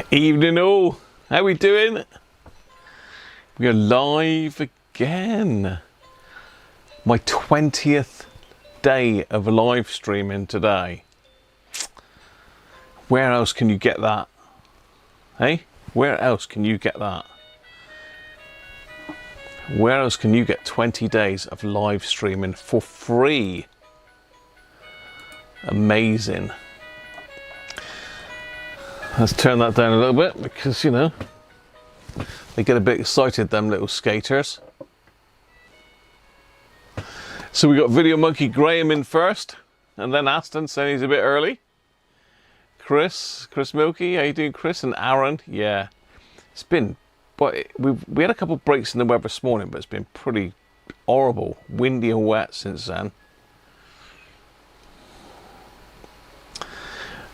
Evening all, how we doing? We are live again. My 20th day of live streaming today. Where else can you get that? Hey, where else can you get that? Where else can you get 20 days of live streaming for free? Amazing. Let's turn that down a little bit because, you know, they get a bit excited, them little skaters. So we got Video Monkey Graham in first, and then Aston saying he's a bit early. Chris Milky, how you doing, Chris? And Aaron, yeah. It's been, but we had a couple of breaks in the weather this morning, but it's been pretty horrible, windy and wet since then.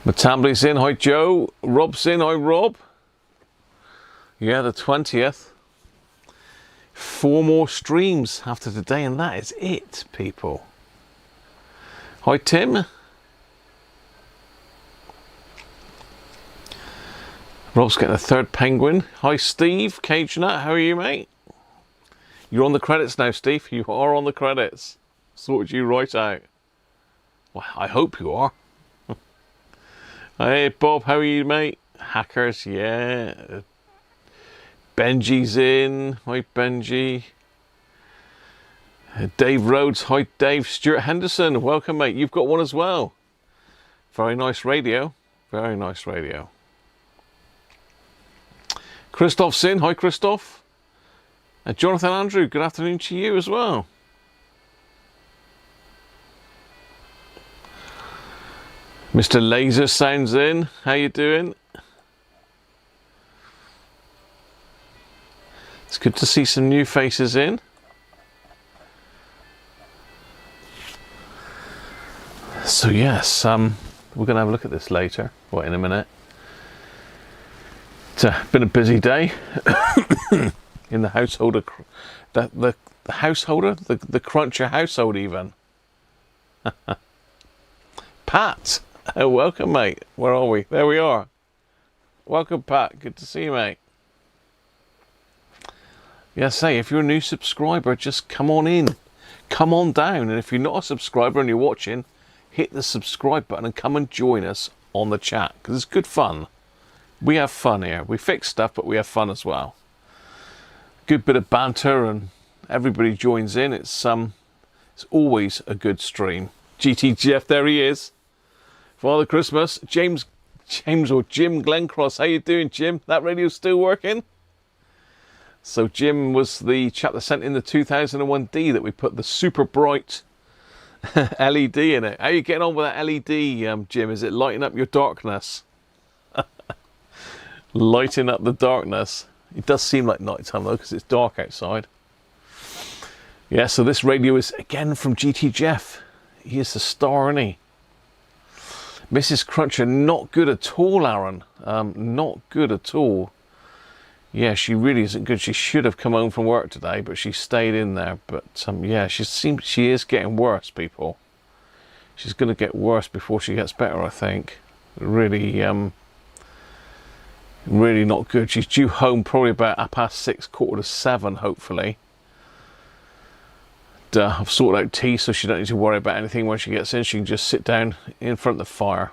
Matambli's in, hi Joe. Rob's in, hi Rob. Yeah, the 20th. 4 more streams after today, and that is it, people. Hi Tim. Rob's getting a 3rd penguin. Hi Steve, Cage Nut, how are you, mate? You're on the credits now, Steve. You are on the credits. Sorted you right out. Well, I hope you are. Hey Bob, how are you, mate? Hackers, yeah. Benji's in. Hi Benji. Dave Rhodes, hi Dave. Stuart Henderson, welcome, mate. You've got one as well. Very nice radio. Very nice radio. Christoph's in. Hi Christoph. Jonathan Andrew, good afternoon to you as well. Mr. Laser Sounds in. How you doing? It's good to see some new faces in. So yes, we're going to have a look at this later. Well, in a minute. It's been a busy day in the householder, the householder, the Cruncher household even. Pat. Oh, welcome, mate. Where are we? There we are. Welcome, Pat. Good to see you, mate. Yeah, say, if you're a new subscriber, just come on in. Come on down. And if you're not a subscriber and you're watching, hit the subscribe button and come and join us on the chat. Because it's good fun. We have fun here. We fix stuff, but we have fun as well. Good bit of banter and everybody joins in. It's always a good stream. GTGeoff, there he is. Father Christmas, James or Jim Glencross, how you doing, Jim? That radio's still working? So Jim was the chap that sent in the 2001D that we put the super bright LED in it. How are you getting on with that LED, Jim? Is it lighting up your darkness? Lighting up the darkness. It does seem like night time though, because it's dark outside. Yeah, so this radio is again from GTGeoff. He is the star, isn't he? Mrs. Cruncher, not good at all, Aaron. Not good at all. Yeah, she really isn't good. She should have come home from work today, but she stayed in there. But yeah, she is getting worse, people. She's going to get worse before she gets better, I think. Really, really not good. She's due home probably about 6:30, 7:15, hopefully. I've sorted out tea so she don't need to worry about anything when she gets in. She can just sit down in front of the fire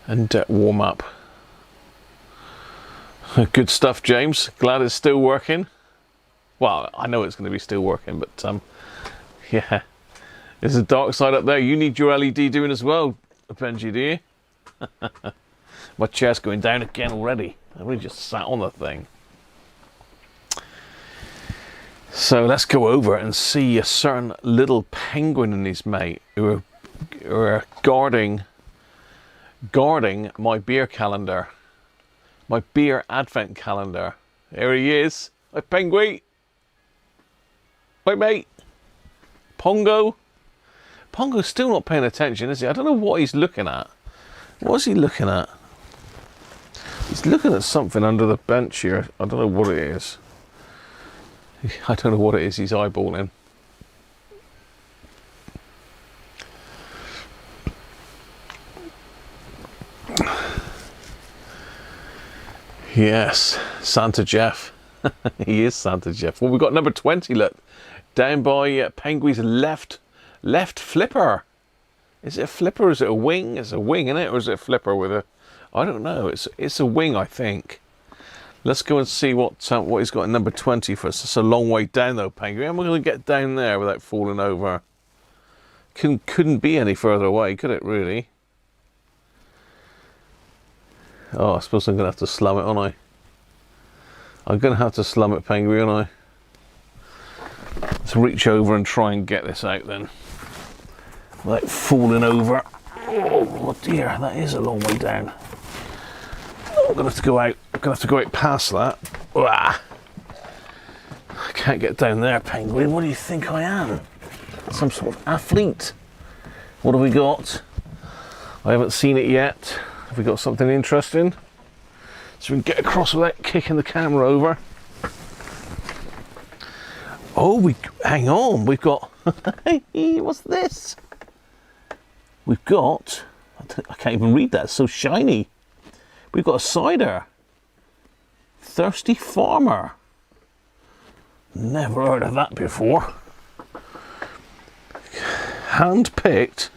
and warm up. Good stuff, James. Glad it's still working. Well, I know it's going to be still working, but yeah, there's a dark side up there. You need your LED doing as well, Benji, do you? My chair's going down again already. I really just sat on the thing. So let's go over and see a certain little penguin and his mate who are guarding my beer calendar, my beer advent calendar. There he is. Hi, Penguin. Hi, mate. Pongo. Pongo's still not paying attention, is he? I don't know what he's looking at. What is he looking at? He's looking at something under the bench here. I don't know what it is. I don't know what it is he's eyeballing. Yes, Santa Jeff. He is Santa Jeff. Well, we've got number 20, look. Down by Penguin's left flipper. Is it a flipper or is it a wing? It's a wing, isn't it? Or is it a flipper with a... I don't know. It's a wing, I think. Let's go and see what he's got in number 20 for us. It's a long way down, though, Penguin. How am I going to get down there without falling over? Couldn't be any further away, could it, really? Oh, I suppose I'm going to have to slum it, aren't I? I'm going to have to slum it, Penguin, aren't I? Let's reach over and try and get this out, then. Without falling over. Oh, dear, that is a long way down. I'm going to have to go out. I'm going to have to go out past that. I can't get down there, Penguin. What do you think I am? Some sort of athlete. What have we got? I haven't seen it yet. Have we got something interesting? So we can get across without kicking the camera over. Oh, hang on. We've got... What's this? We've got... I can't even read that. It's so shiny. We've got a cider. Thirsty Farmer. Never heard of that before. Hand-picked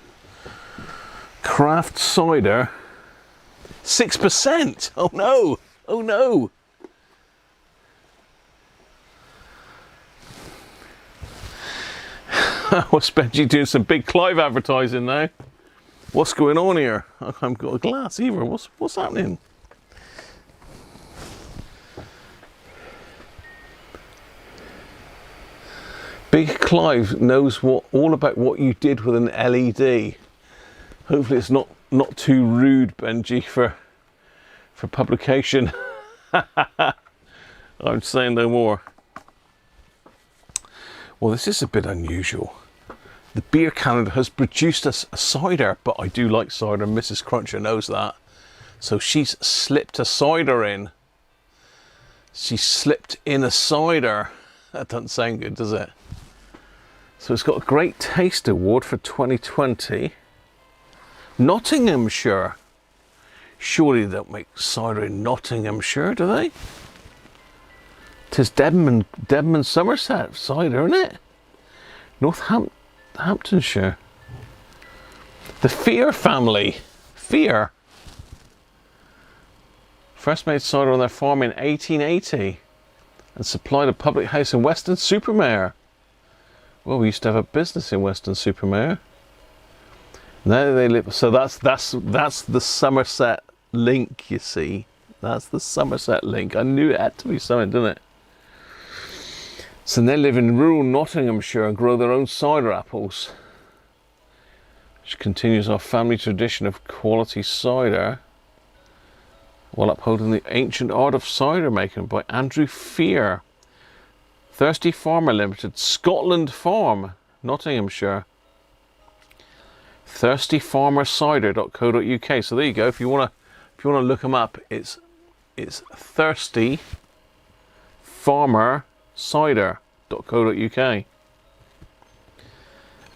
craft cider. 6%. Oh no. Oh no. What's Benji doing some big Clive advertising now? What's going on here? I haven't got a glass either. What's happening? Big Clive knows all about what you did with an LED. Hopefully it's not too rude, Benji, for publication. I'm saying no more. Well, this is a bit unusual. The beer calendar has produced us a cider, but I do like cider. Mrs. Cruncher knows that. So she's slipped a cider in. She slipped in a cider. That doesn't sound good, does it? So it's got a Great Taste Award for 2020. Nottinghamshire. Surely they don't make cider in Nottinghamshire, do they? 'Tis Devon Somerset cider, isn't it? Northamptonshire. The Fear family. Fear. First made cider on their farm in 1880 and supplied a public house in Weston-super-Mare. Well, we used to have a business in Weston-super-Mare. Now they live. So that's the Somerset link, you see. That's the Somerset link. I knew it had to be something, didn't it? So they live in rural Nottinghamshire and grow their own cider apples, which continues our family tradition of quality cider while upholding the ancient art of cider making by Andrew Fear. Thirsty Farmer Limited, Scotland Farm, Nottinghamshire. Thirstyfarmercider.co.uk. So there you go. If you wanna look them up, it's Thirsty Farmer cider.co.uk, and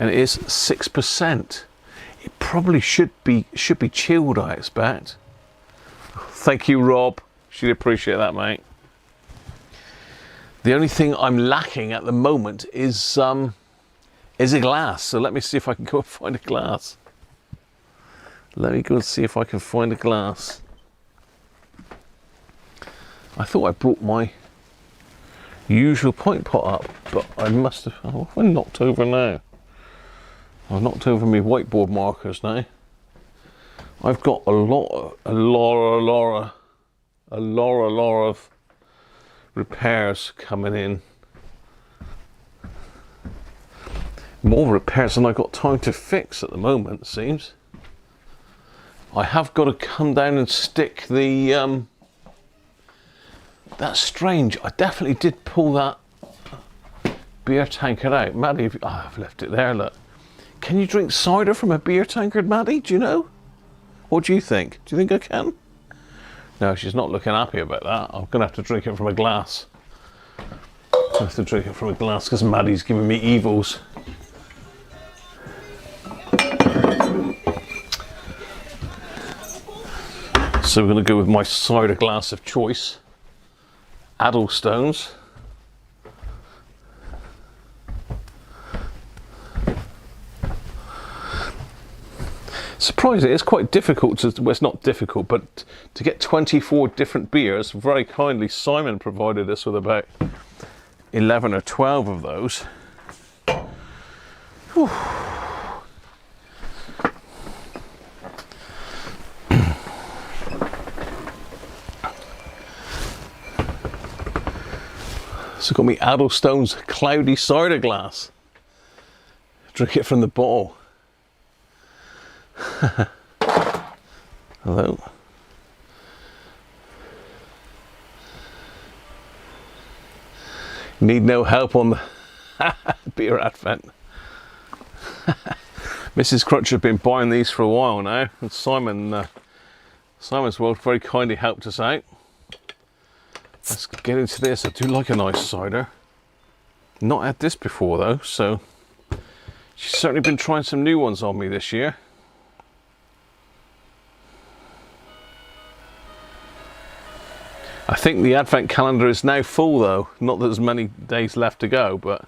it is 6%. It probably should be chilled, I expect. Thank you, Rob. Should appreciate that, mate. The only thing I'm lacking at the moment is a glass. So let me see if I can go and find a glass. Let me go and see if I can find a glass. I thought I brought my usual pint pot up, but I must have. Oh, I knocked over now. I've knocked over my whiteboard markers now. I've got a lot of repairs coming in. More repairs than I've got time to fix at the moment, it seems. I have got to come down and stick the that's strange. I definitely did pull that beer tankard out. Maddie, I've left it there, look. Can you drink cider from a beer tankard, Maddie? Do you know? What do you think? Do you think I can? No, she's not looking happy about that. I'm going to have to drink it from a glass. I have to drink it from a glass because Maddie's giving me evils. So we're going to go with my cider glass of choice, Addlestones. Surprisingly, it's quite difficult to, well, it's not difficult, but to get 24 different beers. Very kindly, Simon provided us with about 11 or 12 of those. Whew. So got me Addlestones cloudy cider glass. Drink it from the bottle. Hello. Need no help on the beer advent. Mrs. Cruncher has been buying these for a while now, and Simon's World very kindly helped us out. Let's get into this. I do like a nice cider. Not had this before though, so she's certainly been trying some new ones on me this year. I think the advent calendar is now full though. Not that there's many days left to go, but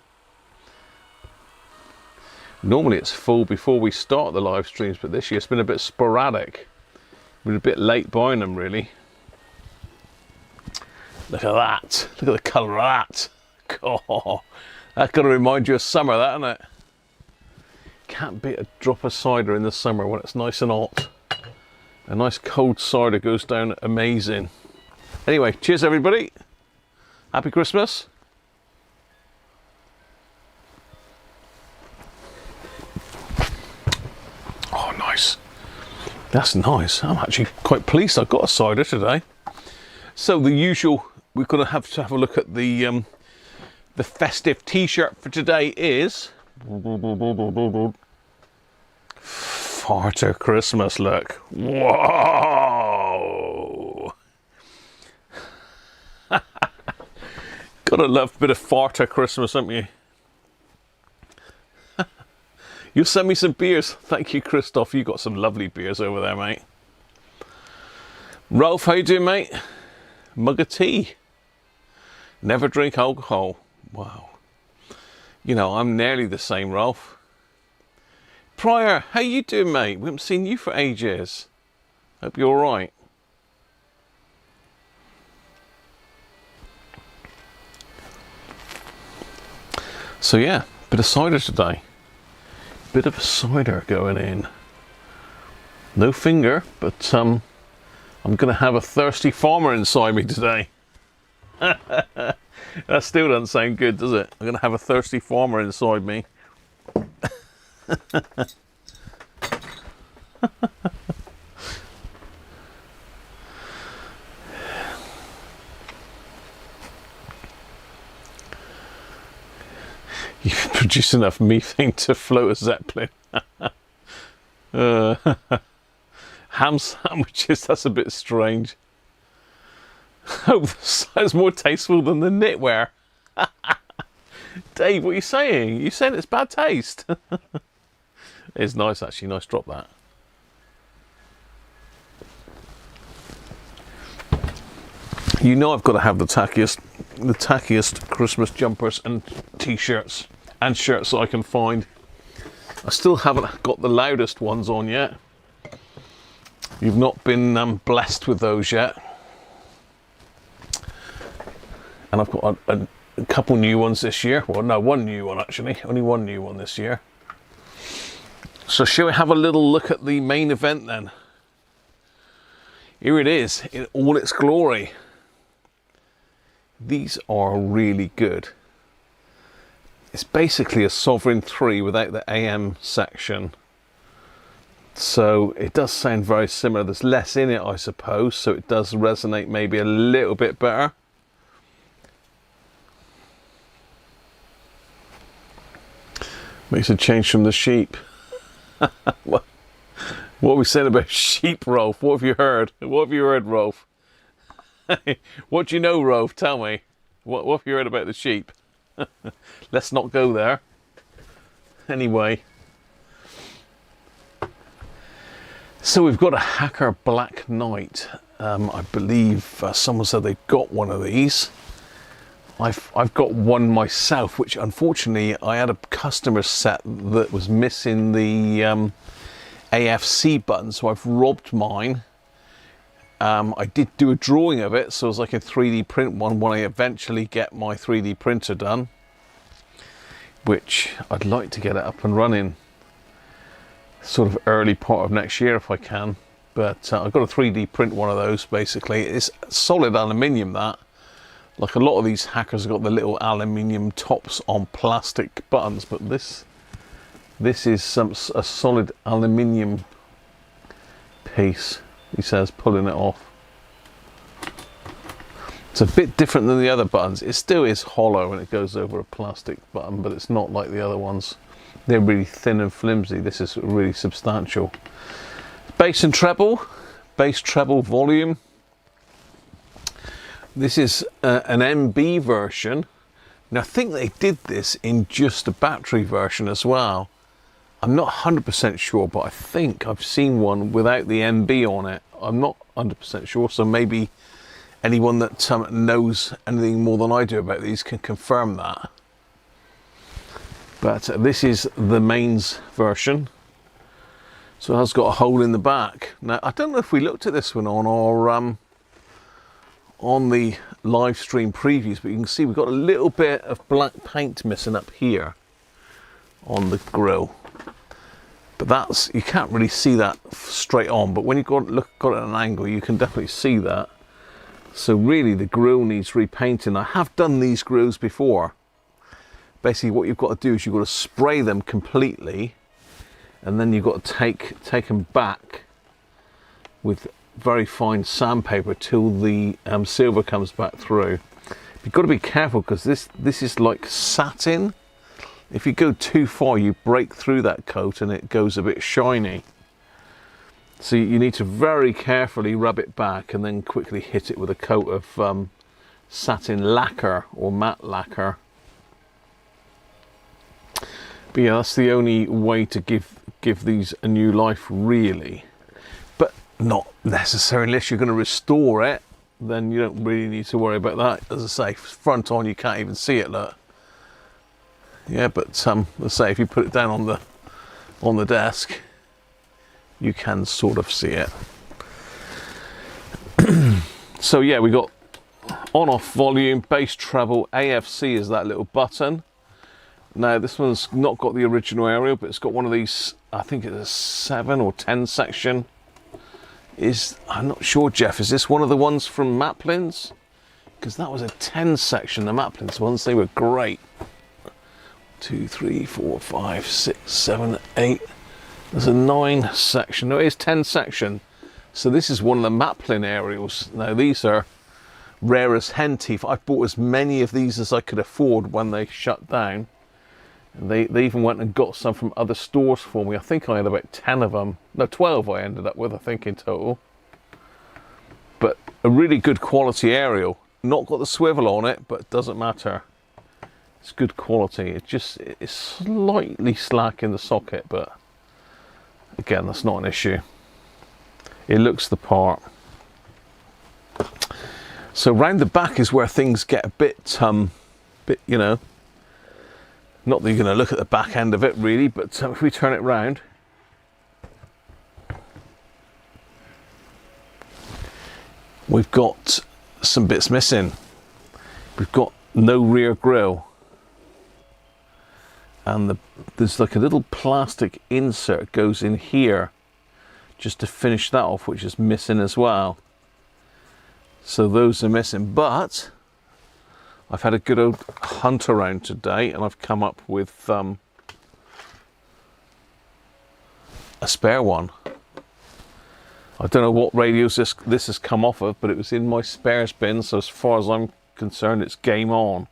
normally it's full before we start the live streams, but this year it's been a bit sporadic. We're a bit late buying them really. Look at that. Look at the colour of that. God, that's got to remind you of summer, that, isn't it? Can't beat a drop of cider in the summer when it's nice and hot. A nice cold cider goes down amazing. Anyway, cheers everybody. Happy Christmas. Oh, nice. That's nice. I'm actually quite pleased I got a cider today. So the usual, we're going to have a look at the festive t-shirt for today is Farter Christmas look. Whoa! Gotta love a bit of Farter Christmas, haven't you? You'll send me some beers. Thank you, Christoph. You got some lovely beers over there, mate. Ralph, how you doing, mate? Mug of tea. Never drink alcohol. Wow. You know, I'm nearly the same, Ralph. Pryor, how you doing, mate? We haven't seen you for ages. Hope you're all right. So yeah, bit of cider today. Bit of a cider going in. No finger, but I'm gonna have a thirsty farmer inside me today. That still doesn't sound good, does it? I'm gonna have a thirsty farmer inside me. You produce enough methane to float a zeppelin. Ham sandwiches, that's a bit strange. Oh, sounds more tasteful than the knitwear. Dave, what are you saying? You saying it's bad taste? It's nice actually, nice drop that. You know I've got to have the tackiest Christmas jumpers and t-shirts and shirts that I can find. I still haven't got the loudest ones on yet. You've not been blessed with those yet. And I've got a couple new ones this year. Well, no, one new one actually. Only one new one this year. So shall we have a little look at the main event then? Here it is in all its glory. These are really good. It's basically a Sovereign 3 without the AM section. So it does sound very similar. There's less in it, I suppose, so it does resonate maybe a little bit better. Makes a change from the sheep. What are we saying about sheep, Rolf? What have you heard? What have you heard, Rolf? What do you know, Rolf? Tell me. What have you heard about the sheep? Let's not go there. Anyway. So we've got a Hacker Black Knight. I believe someone said they got one of these. I've got one myself, which unfortunately I had a customer set that was missing the AFC button, so I've robbed mine. I did do a drawing of it so as I could 3D print one when I eventually get my 3D printer done, which I'd like to get it up and running sort of early part of next year if I can. But I've got to 3D print one of those. Basically it's solid aluminium, that, like a lot of these hackers have got the little aluminium tops on plastic buttons, but this is a solid aluminium piece, he says, pulling it off. It's a bit different than the other buttons. It still is hollow and it goes over a plastic button, but it's not like the other ones. They're really thin and flimsy. This is really substantial. Bass and treble, bass treble volume. This is an MB version. Now I think they did this in just a battery version as well. I'm not 100% sure, but I think I've seen one without the MB on it. I'm not 100% sure, so maybe anyone that knows anything more than I do about these can confirm that. But this is the mains version. So it has got a hole in the back. Now I don't know if we looked at this one on our on the live stream previews, but you can see we've got a little bit of black paint missing up here on the grill. But that's, you can't really see that straight on, but when you've got it at an angle, you can definitely see that. So really the grill needs repainting. I have done these grills before. Basically what you've got to do is you've got to spray them completely, and then you've got to take them back with very fine sandpaper till the silver comes back through. You've got to be careful because this is like satin. If you go too far, you break through that coat and it goes a bit shiny. So you need to very carefully rub it back and then quickly hit it with a coat of satin lacquer or matte lacquer. But yeah, that's the only way to give these a new life, really. But not necessarily unless you're going to restore it, then you don't really need to worry about that. As I say, front on, you can't even see it, look. Yeah, but let's say if you put it down on the desk, you can sort of see it. So yeah, we got on-off volume, bass treble, AFC is that little button. Now this one's not got the original aerial, but it's got one of these, I think it's a 7 or 10 section. I'm not sure, Jeff, is this one of the ones from Maplin's? Because that was a 10 section, the Maplin's ones, they were great. 2, 3, 4, 5, 6, 7, 8. There's a 9 section. No, it is 10 section. So this is one of the Maplin aerials. Now these are rare as hen teeth. I bought as many of these as I could afford when they shut down. And they even went and got some from other stores for me. I think I had about 10 of them. No, 12 I ended up with, I think, in total. But a really good quality aerial. Not got the swivel on it, but it doesn't matter. It's good quality. It's slightly slack in the socket, but again, that's not an issue. It looks the part. So round the back is where things get a bit, you know, not that you're going to look at the back end of it really, but if we turn it round, we've got some bits missing. We've got no rear grille, and there's like a little plastic insert goes in here just to finish that off, which is missing as well. So those are missing, but I've had a good old hunt around today and I've come up with a spare one. I don't know what radios this has come off of, but it was in my spares bin, so as far as I'm concerned, it's game on.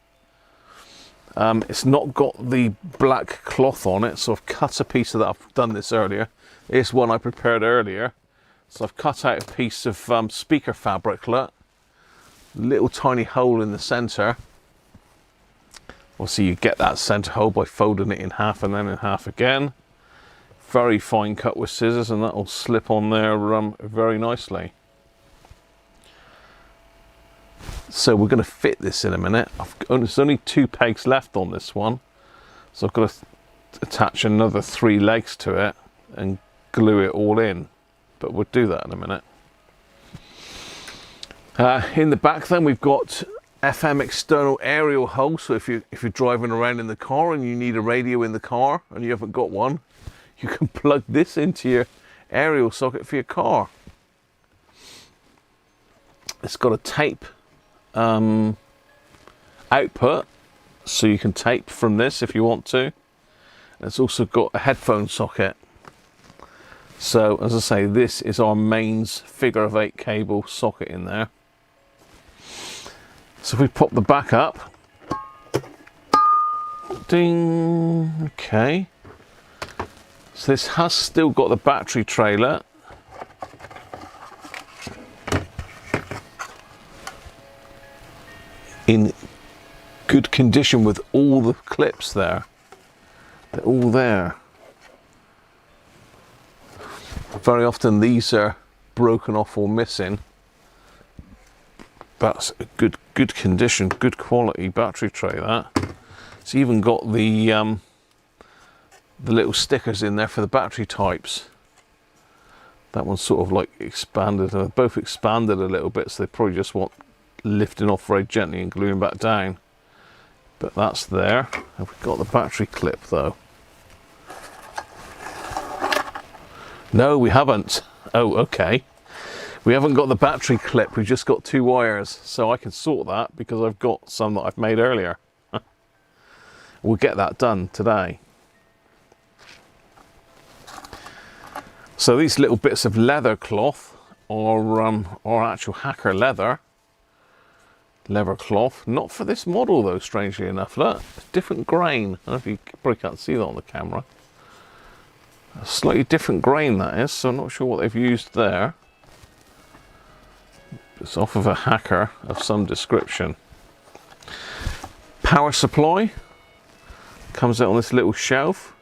It's not got the black cloth on it, so I've cut a piece of that. I've done this earlier. It's one I prepared earlier. So I've cut out a piece of speaker fabric, look. Little tiny hole in the center. Obviously you get that center hole by folding it in half and then in half again. Very fine cut with scissors, and that will slip on there very nicely. So we're going to fit this in a minute. There's only 2 pegs left on this one, so I've got to attach another 3 legs to it and glue it all in, but we'll do that in a minute. In the back then we've got FM external aerial hole, so if you're driving around in the car and you need a radio in the car and you haven't got one, you can plug this into your aerial socket for your car. It's got a tape output, so you can tape from this if you want to. And it's also got a headphone socket. So as I say, this is our mains figure of 8 cable socket in there. So if we pop the back up, ding, okay. So this has still got the battery trailer. In good condition with all the clips there. They're all there. Very often these are broken off or missing. That's a good condition, good quality battery tray, that. It's even got the little stickers in there for the battery types. That one's sort of like expanded, and both expanded a little bit, so they probably just want lifting off very gently and gluing back down. But that's there. Have we got the battery clip though? No, we haven't. Oh, okay. We haven't got the battery clip, we've just got 2 wires, so I can sort that because I've got some that I've made earlier. We'll get that done today. So these little bits of leather cloth are actual hacker leather cloth. Not for this model though, strangely enough. Look, different grain. I don't know if you probably can't see that on the camera. A slightly different grain that is, so I'm not sure what they've used there. It's off of a hacker of some description. Power supply comes out on this little shelf.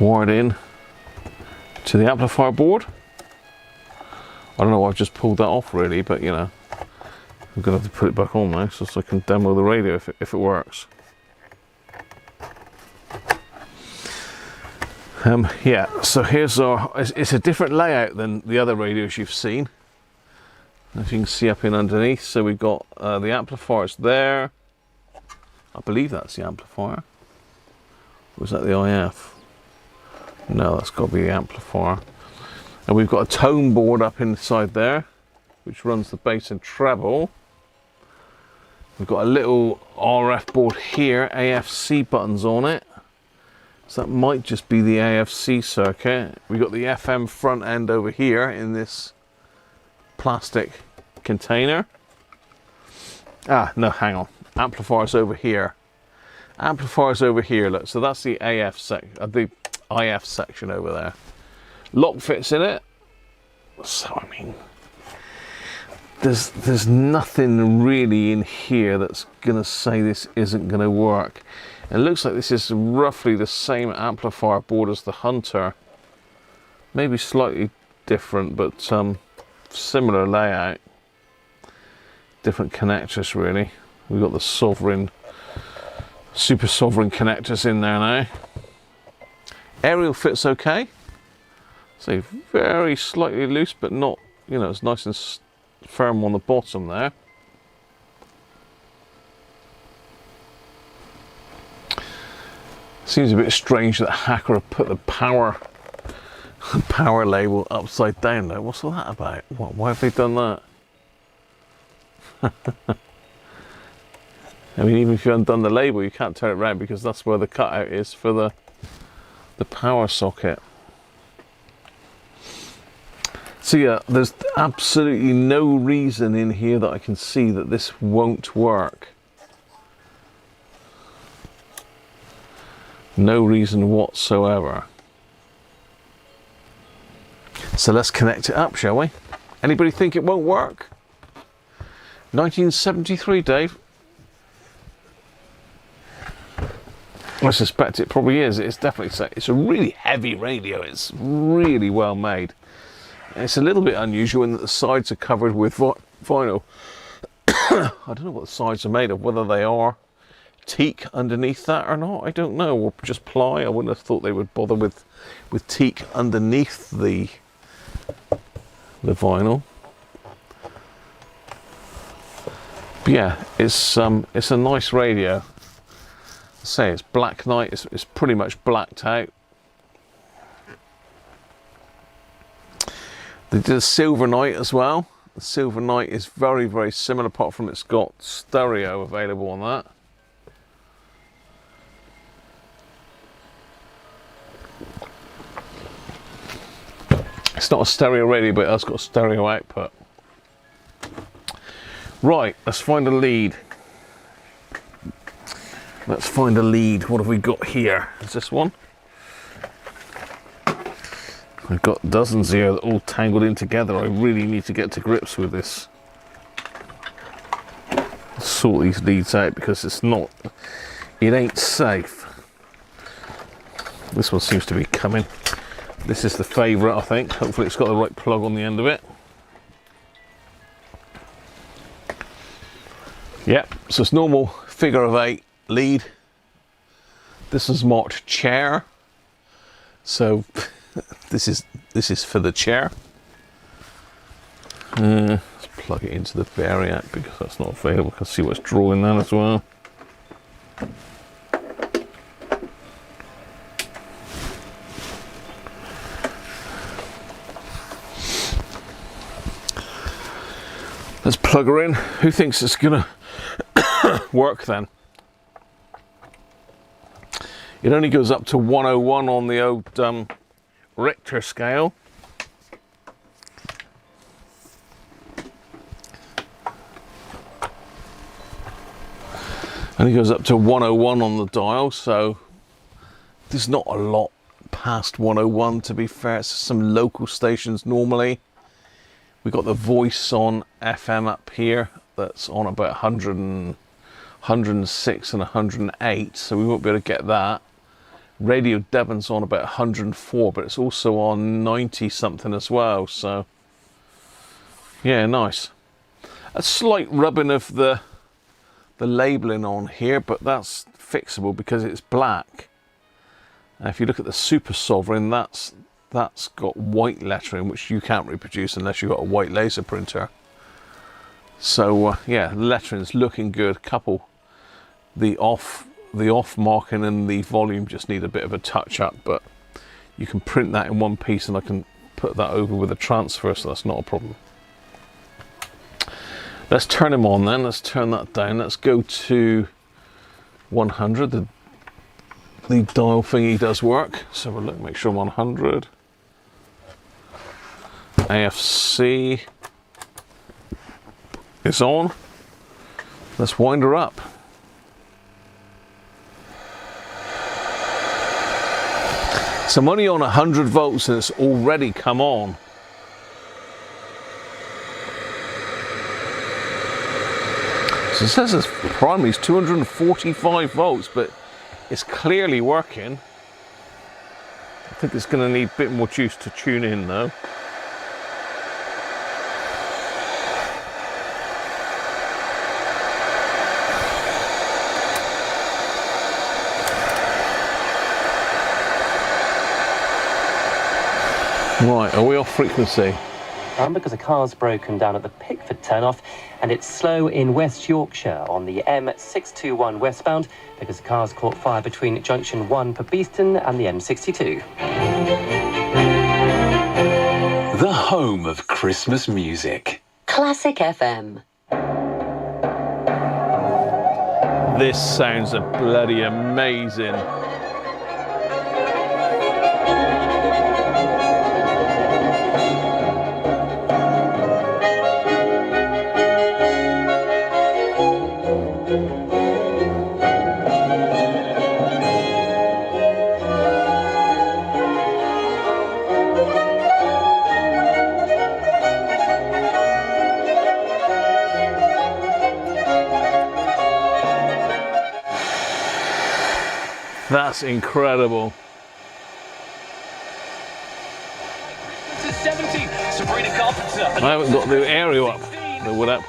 Wired in to the amplifier board. I don't know why I've just pulled that off really, but you know, I'm gonna have to put it back on now so I can demo the radio if it works. Yeah, so here's it's a different layout than the other radios you've seen. As you can see up in underneath, so we've got the amplifiers there. I believe that's the amplifier. Or was that the IF? No, that's got to be the amplifier. And we've got a tone board up inside there, which runs the bass and treble. We've got a little RF board here, AFC buttons on it. So that might just be the AFC circuit. We've got the FM front end over here in this plastic container. Ah, no, hang on. Amplifiers over here. Amplifiers over here, look. So that's the the IF section over there. Lock fits in it. So, I mean, there's nothing really in here that's gonna say this isn't gonna work. It looks like this is roughly the same amplifier board as the Hunter. Maybe slightly different, but similar layout. Different connectors really. We've got the Sovereign, Super Sovereign connectors in there now. Aerial fits okay. So very slightly loose, but not, you know, it's nice and firm on the bottom there. Seems a bit strange that Hacker put the power label upside down though. What's all that about? Why have they done that? I mean, even if you undone the label, you can't turn it around because that's where the cutout is for the power socket. So yeah, there's absolutely no reason in here that I can see that this won't work. No reason whatsoever. So let's connect it up, shall we? Anybody think it won't work? 1973, Dave. I suspect it probably is. It's definitely, it's a really heavy radio. It's really well made. It's a little bit unusual in that the sides are covered with vinyl. I don't know what the sides are made of, whether they are teak underneath that or not, I don't know, or just ply. I wouldn't have thought they would bother with teak underneath the vinyl. But yeah, it's a nice radio. I say it's black night. It's pretty much blacked out. They did a silver night as well. The silver night is very, very similar, apart from it's got stereo available on that. It's not a stereo radio, but it has got a stereo output. Right, let's find a lead. Let's find a lead. What have we got here? Is this one? I've got dozens here that all tangled in together. I really need to get to grips with this. Sort these leads out because it ain't safe. This one seems to be coming. This is the favourite, I think. Hopefully it's got the right plug on the end of it. Yep, so it's normal figure of 8 lead. This is marked chair. So this is for the chair. Let's plug it into the variac because that's not available. I can see what's drawing that as well. Let's plug her in. Who thinks it's gonna work then? It only goes up to 101 on the old Richter scale. Only goes up to 101 on the dial, so there's not a lot past 101 to be fair. It's some local stations normally. We've got the voice on FM up here that's on about 106 and 108, so we won't be able to get that. Radio Devon's on about 104, but it's also on 90 something as well, so yeah, nice. A slight rubbing of the labelling on here, but that's fixable because it's black. And if you look at the Super Sovereign, that's got white lettering, which you can't reproduce unless you've got a white laser printer. So yeah, the lettering's looking good. Couple the off marking and the volume just need a bit of a touch up, but you can print that in one piece and I can put that over with a transfer, so that's not a problem. Let's turn him on then. Let's turn that down. Let's go to 100. The dial thingy does work, so we'll look, make sure I'm on 100. AFC is on. Let's wind her up. So I'm only on 100 volts and it's already come on. So it says it's primary is 245 volts, but it's clearly working. I think it's going to need a bit more juice to tune in though. Right, are we off frequency? Because a car's broken down at the Pickford turnoff, and it's slow in West Yorkshire on the M621 westbound because the car's caught fire between junction 1 for Beeston and the M62. The home of Christmas music. Classic FM. This sounds bloody amazing. That's incredible. To 17, Sabrina Carpenter. I haven't got the aerial up. The wood up.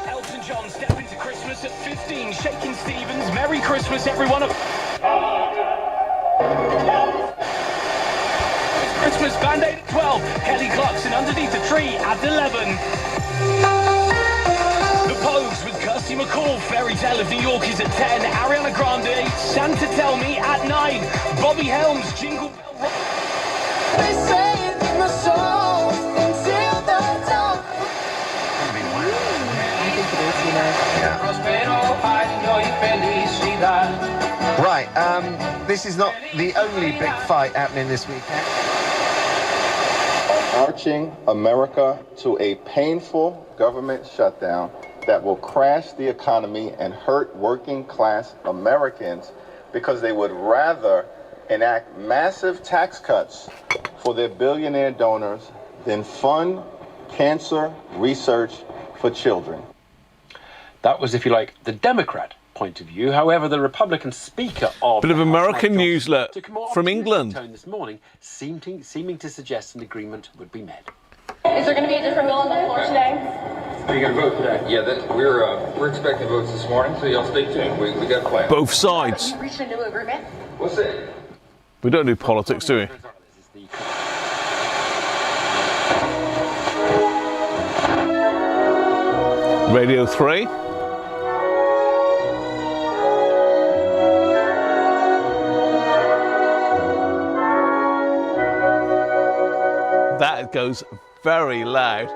Elton John step into Christmas at 15. Shaking Stevens, Merry Christmas, everyone. Christmas Band-Aid at 12. Kelly Clarkson underneath the tree at 11. The Pogues with Kirsty McCall. Fairy Tale of New York is at 10. Ariana Grande, Santa Tell Me at 9. Bobby Helms, Jingle Bell Rock. They say it in the soul until the dawn. Right, this is not the only big fight happening this weekend. Marching America to a painful government shutdown that will crash the economy and hurt working class Americans because they would rather enact massive tax cuts for their billionaire donors than fund cancer research for children. That was, if you like, the Democrat point of view. However, the Republican Speaker of Bit of the House, American Mike news Johnson, alert took a more from optimistic England. tone this morning, seeming to suggest an agreement would be made. Is there going to be a different bill on the floor today? Are you going to vote today? Yeah, we're expecting votes this morning, so y'all stay tuned. We got a plan. Both sides. You reached a new agreement? What's it? We don't do politics, do we? Radio 3. That goes very loud.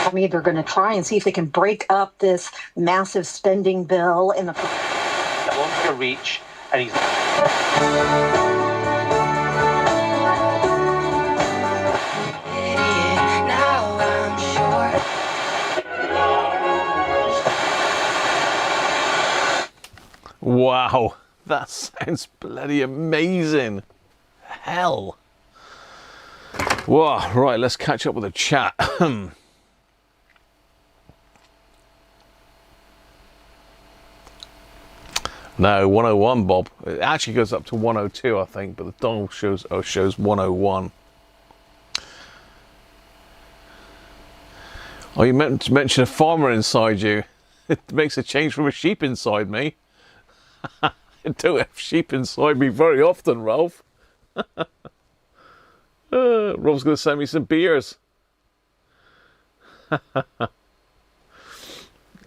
I mean, they're going to try and see if they can break up this massive spending bill in the. That wants to reach, and he's. Wow, that sounds bloody amazing. Hell. Wow, right, let's catch up with the chat. No, 101, Bob. It actually goes up to 102, I think, but the dial shows 101. Oh, you meant to mention a farmer inside you. It makes a change from a sheep inside me. I don't have sheep inside me very often, Ralph. Rob's going to send me some beers.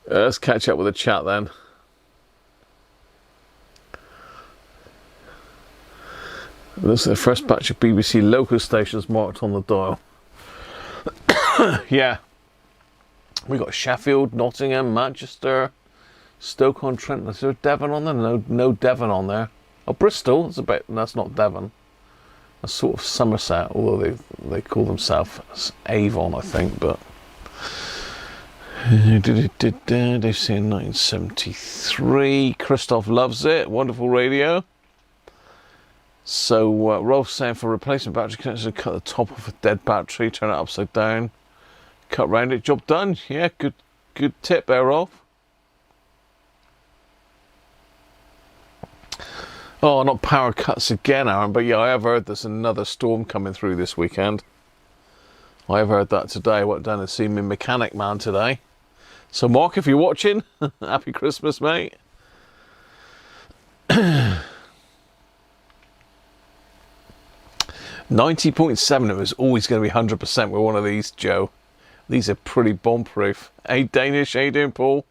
Let's catch up with the chat then. This is the first batch of BBC local stations marked on the dial. Yeah. We got Sheffield, Nottingham, Manchester, Stoke-on-Trent. Is there Devon on there? No Devon on there. Oh, Bristol. That's not Devon. That's sort of Somerset, although they call themselves Avon, I think. But they've seen 1973. Christoph loves it. Wonderful radio. So Rolf's saying for replacement battery connectors, cut the top off a dead battery, turn it upside down, cut round it, job done. Yeah, good tip there, Rolf. Oh, not power cuts again, Aaron, but yeah, I have heard there's another storm coming through this weekend. I have heard that today. I went down and seen my mechanic man today. So Mark, if you're watching, happy Christmas, mate. 90.7, it was always going to be 100% with one of these, Joe. These are pretty bomb-proof. Hey, Danish, how you doing, Paul?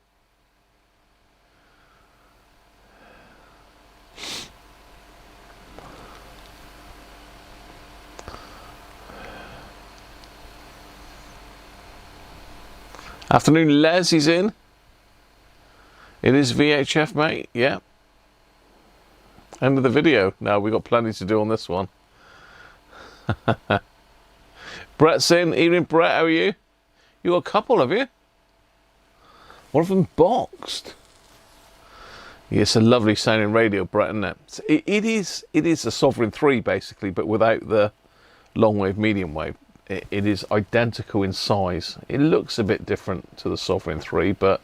Afternoon, Les, he's in. It is VHF, mate, yeah. End of the video. No, we've got plenty to do on this one. Brett's in. Evening, Brett, how are you? You got a couple, have you? One of them boxed. Yeah, it's a lovely sounding radio, Brett, isn't it? It is a Sovereign 3 basically, but without the long wave, medium wave. It is identical in size. It looks a bit different to the Sovereign 3, but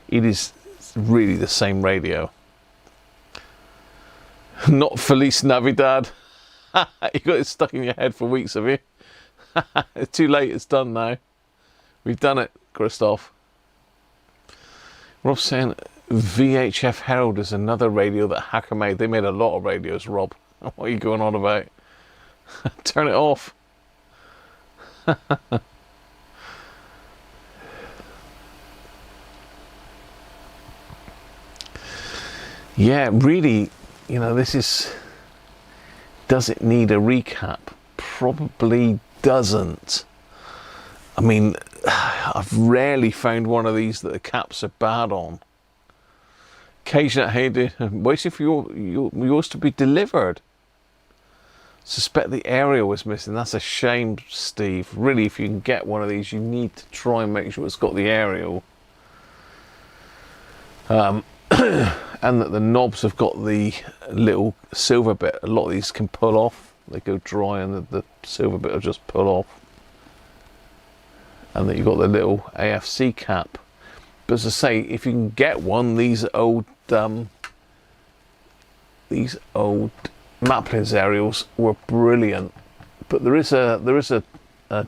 it is really the same radio. Not Feliz Navidad. You got it stuck in your head for weeks, have you? It's too late, it's done now. We've done it, Christoph. Rob's saying VHF Herald is another radio that Hacker made. They made a lot of radios, Rob. What are you going on about? Turn it off. Yeah, really, you know, this is... Does it need a recap? Probably doesn't. I mean, I've rarely found one of these that the caps are bad on. Occasionally, hey, waiting for yours to be delivered. Suspect the aerial was missing. That's a shame, Steve. Really, if you can get one of these, you need to try and make sure it's got the aerial. And that the knobs have got the little silver bit. A lot of these can pull off. They go dry and the silver bit will just pull off. And that you've got the little AFC cap. But as I say, if you can get one, these old Maplins aerials were brilliant. But there is a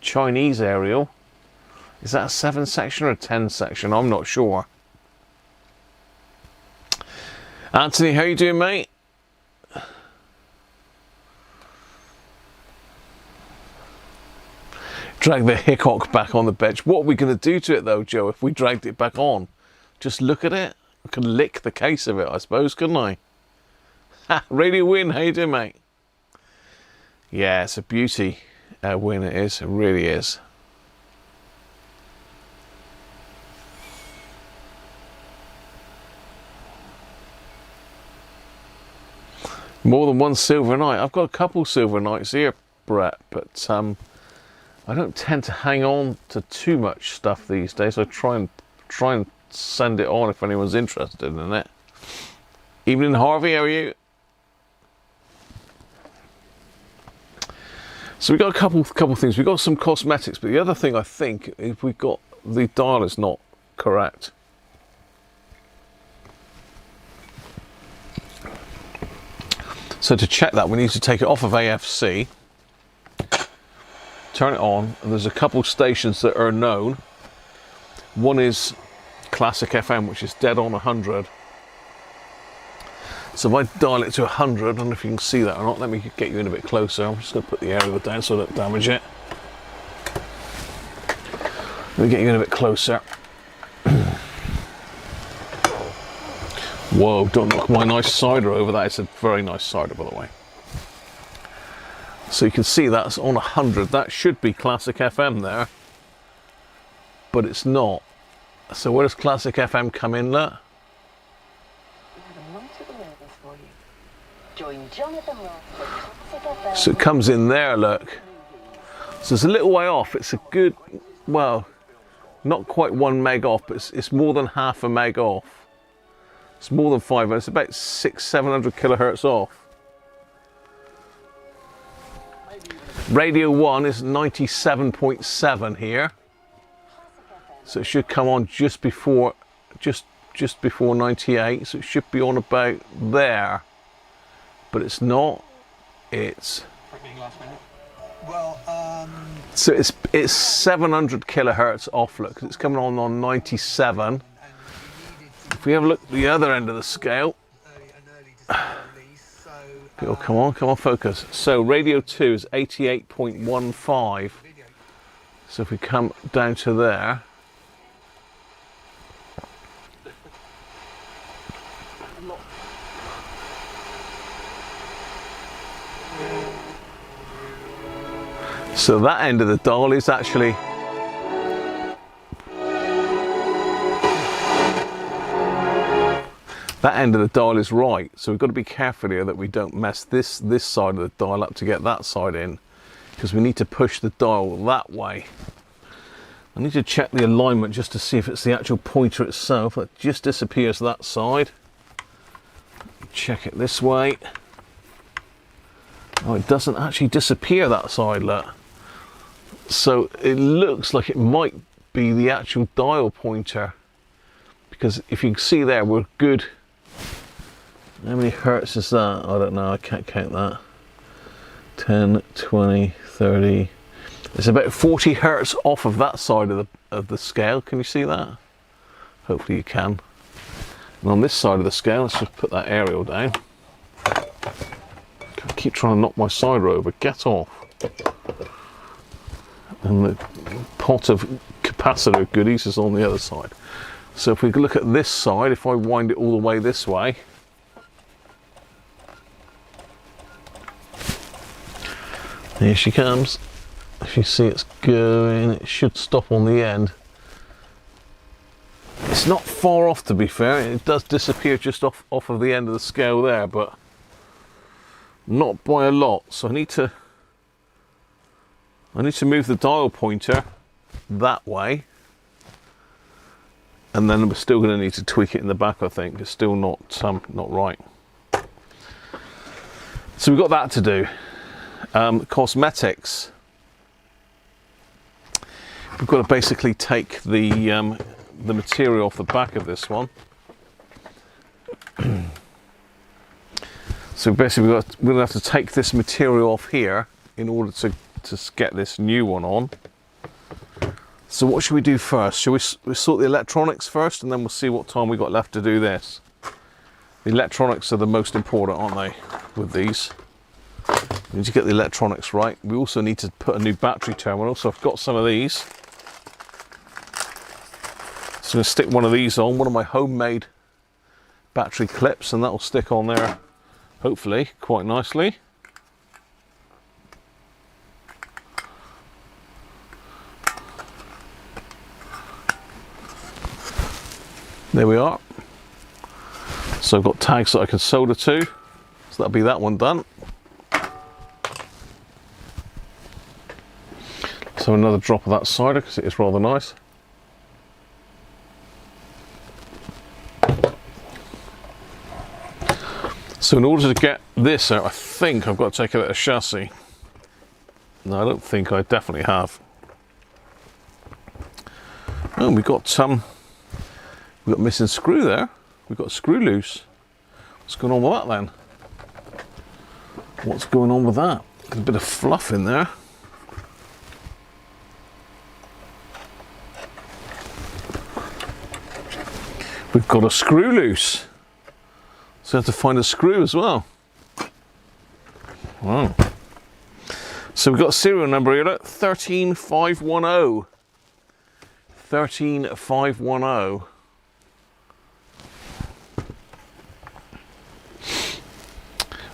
Chinese aerial. Is that a 7 section or a 10 section? I'm not sure. Anthony, how you doing, mate? Drag the Hickok back on the bench. What are we going to do to it though, Joe, if we dragged it back on? Just look at it? I could lick the case of it, I suppose, couldn't I? Ha! Radio Win, how you doing, mate? Yeah, it's a beauty. Win it is, it really is. More than one Silver Knight. I've got a couple Silver Knights here, Brett, but I don't tend to hang on to too much stuff these days. I try and send it on if anyone's interested in it. Evening, Harvey, how are you? So we got a couple things. We got some cosmetics, but the other thing I think is we've got the dial is not correct. So to check that, we need to take it off of AFC, turn it on, and there's a couple stations that are known. One is Classic FM, which is dead on 100. So if I dial it to 100, I don't know if you can see that or not. Let me get you in a bit closer. I'm just going to put the aerial down so I don't damage it. Let me get you in a bit closer. Whoa, don't knock my nice cider over. That is a very nice cider, by the way. So you can see that's on 100. That should be Classic FM there, but it's not. So where does Classic FM come in there? So it comes in there, look. So it's a little way off. It's a good, well, not quite 1 meg off, but it's more than half a meg off. It's more than 5, it's about 600-700 kilohertz off. Radio 1 is 97.7 here. So it should come on just before 98, so it should be on about there. But it's not. It's so it's 700 kilohertz off, look, 'cause it's coming on 97. If we have a look at the other end of the scale, oh, come on, focus. So radio 2 is 88.15. So if we come down to there, so that end of the dial is actually that end of the dial is right, so we've got to be careful here that we don't mess this side of the dial up to get that side in, because we need to push the dial that way. I need to check the alignment just to see if it's the actual pointer itself. It just disappears that side. check it this way. Oh, it doesn't actually disappear that side, look. So it looks like it might be the actual dial pointer, because if you can see there, we're good. How many hertz is that? I don't know, I can't count that. 10, 20, 30. It's about 40 hertz off of that side of the scale. Can you see that? Hopefully you can. And on this side of the scale, let's just put that aerial down. I keep trying to knock my cider over. Get off. And the pot of capacitor goodies is on the other side. So if we look at this side, if I wind it all the way this way, here she comes. If you see it's going, it should stop on the end. It's not far off, to be fair. It does disappear just off of the end of the scale there, but not by a lot. So I need to move the dial pointer that way, and then we're still going to need to tweak it in the back. I think it's still not right. So we've got that to do. Cosmetics. We've got to basically take the material off the back of this one. So basically we're going to have to take this material off here in order to get this new one on. So what should we do first? Should we sort the electronics first, and then we'll see what time we got left to do this? The electronics are the most important, aren't they, with these? We need to get the electronics right. We also need to put a new battery terminal, so I've got some of these. So I'm going to stick one of these on, one of my homemade battery clips, and that will stick on there, hopefully, quite nicely. There we are. So I've got tags that I can solder to, so that'll be that one done. So another drop of that cider, because it is rather nice. So in order to get this out, I think I've got to take out a chassis. No, I don't think I definitely have. Oh, we've got missing screw there. We've got a screw loose. What's going on with that then? What's going on with that? There's a bit of fluff in there. We've got a screw loose. So I have to find a screw as well. Wow. So we've got a serial number here, look, 13510. 13510.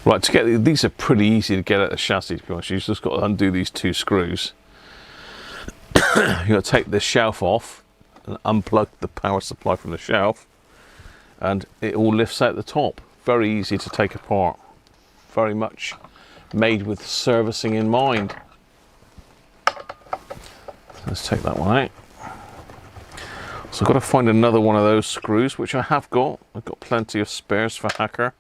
Right, to get these are pretty easy to get at the chassis, to be honest. You've just got to undo these two screws. You've got to take this shelf off and unplug the power supply from the shelf, and it all lifts out the top. Very easy to take apart. Very much made with servicing in mind. Let's take that one out. So I've got to find another one of those screws, which I have got. I've got plenty of spares for Hacker.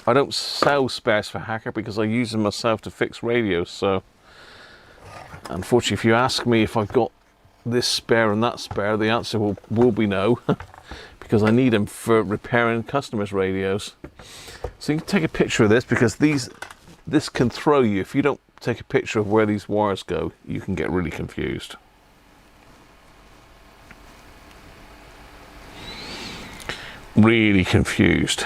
I don't sell spares for Hacker because I use them myself to fix radios, so unfortunately if you ask me if I've got this spare and that spare, the answer will be no, because I need them for repairing customers' radios. So you can take a picture of this, because this can throw you. If you don't take a picture of where these wires go, you can get really confused. Really confused.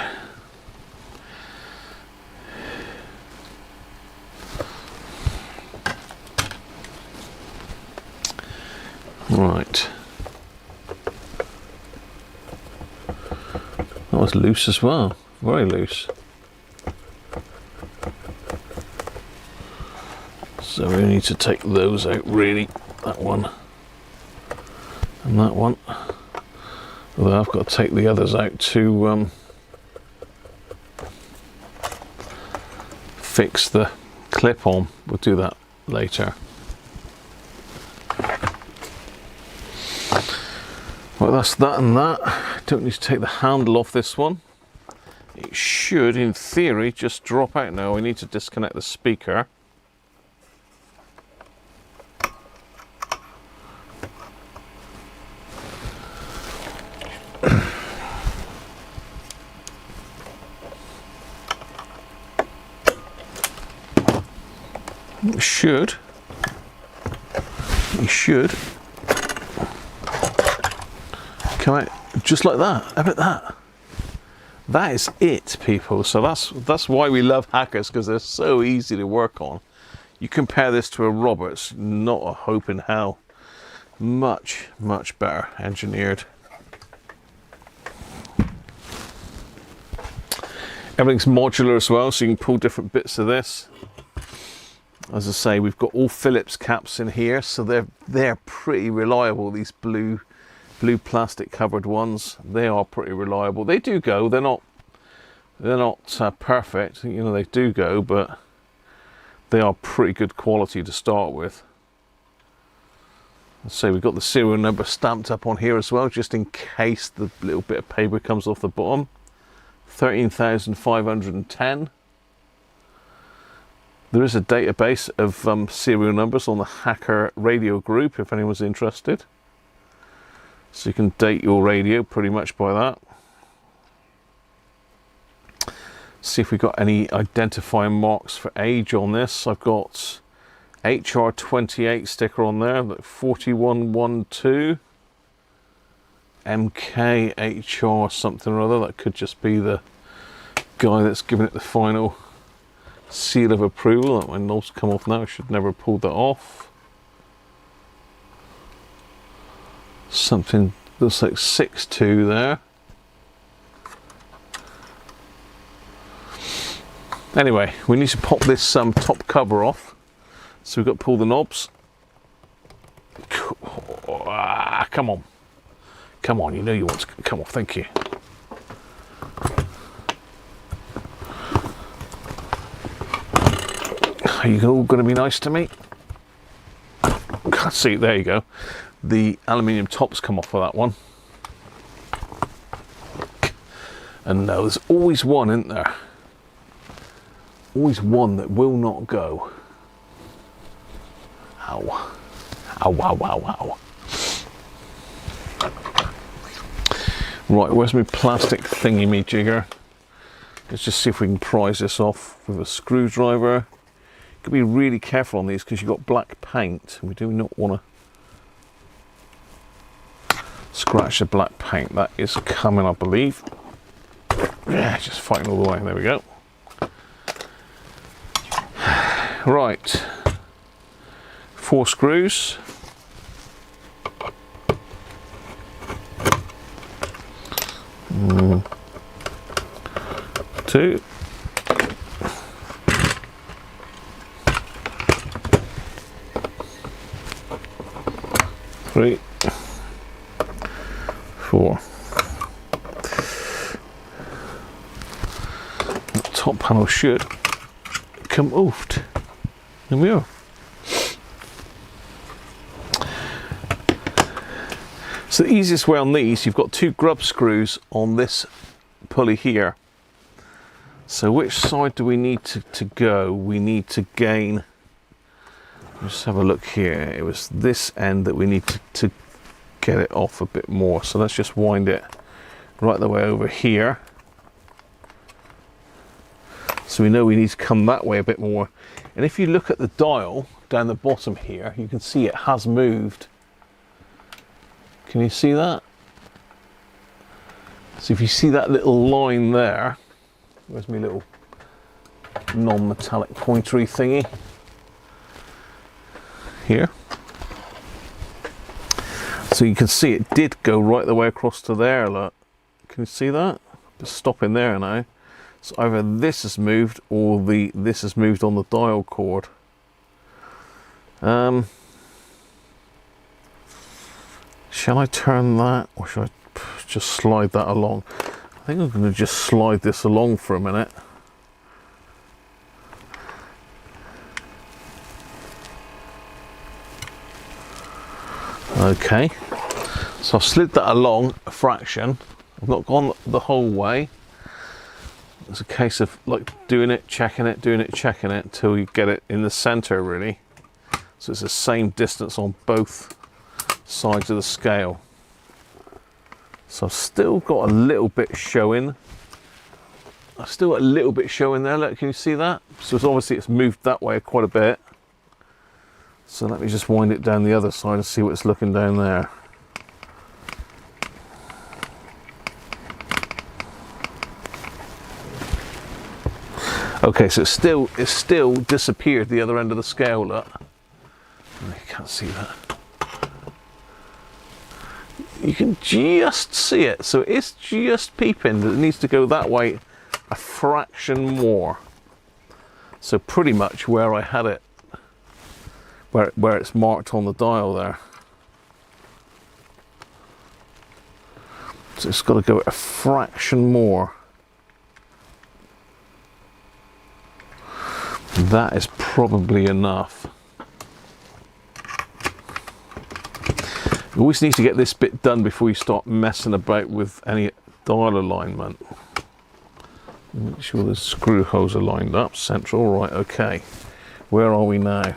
Right. That was loose as well. Very loose. So we need to take those out, really. That one. And that one. Although I've got to take the others out to fix the clip on. We'll do that later. Well, that's that and that. Don't need to take the handle off this one. It should, in theory, just drop out now. We need to disconnect the speaker. It should. You should come out just like that. How about that? That is it, people. So that's why we love hackers, because they're so easy to work on. You compare this to a Roberts, not a hope in hell. Much, much better engineered. Everything's modular as well, so you can pull different bits of this. As I say, we've got all Phillips caps in here, so they're pretty reliable. These blue plastic covered ones, they are pretty reliable. They do go. They're not perfect. You know, they do go, but they are pretty good quality to start with. So we've got the serial number stamped up on here as well, just in case the little bit of paper comes off the bottom. 13,510. There is a database of serial numbers on the Hacker Radio group if anyone's interested. So you can date your radio pretty much by that. See if we've got any identifying marks for age on this. I've got HR28 sticker on there, 4112. MKHR something or other. That could just be the guy that's giving it the final seal of approval. That my knob's come off now. I should never have pulled that off. Something looks like 6.2 there. Anyway, we need to pop this top cover off. So we've got to pull the knobs. Come on. Come on, you know you want to come off, thank you. Are you all going to be nice to me? Can't see, there you go. The aluminium tops come off of that one. And no, there's always one, isn't there? Always one that will not go. Ow. Ow, ow, ow, ow. Right, where's my plastic thingy jigger? Let's just see if we can prise this off with a screwdriver. Got to be really careful on these because you've got black paint. We do not want to scratch the black paint. That is coming, I believe. Yeah, just fighting all the way. There we go. Right. 4 screws. 2. 3. 4. The top panel should come off. There we are. So the easiest way on these, you've got 2 grub screws on this pulley here. So which side do we need to go? We need to gain, let's have a look here. It was this end that we need to get it off a bit more. So let's just wind it right the way over here. So we know we need to come that way a bit more. And if you look at the dial down the bottom here, you can see it has moved. Can you see that? So if you see that little line there, where's my little non-metallic pointery thingy? Here. So you can see it did go right the way across to there, look. Can you see that? Just stopping there now. So either this has moved or this has moved on the dial cord. Shall I turn that, or should I just slide that along? I think I'm going to just slide this along for a minute. Okay, so I've slid that along a fraction. I've not gone the whole way. It's a case of like doing it, checking it, doing it, checking it until you get it in the center really. So it's the same distance on both sides of the scale. So I've still got a little bit showing. I've still got a little bit showing there. Look, can you see that? So it's obviously it's moved that way quite a bit. So let me just wind it down the other side and see what it's looking down there. Okay, so it's still disappeared the other end of the scale, look. You can't see that. You can just see it, so it's just peeping that it needs to go that way a fraction more. So pretty much where I had it, where it's marked on the dial there. So it's got to go a fraction more. That is probably enough. You always need to get this bit done before you start messing about with any dial alignment. Make sure the screw holes are lined up, central, right, okay. Where are we now?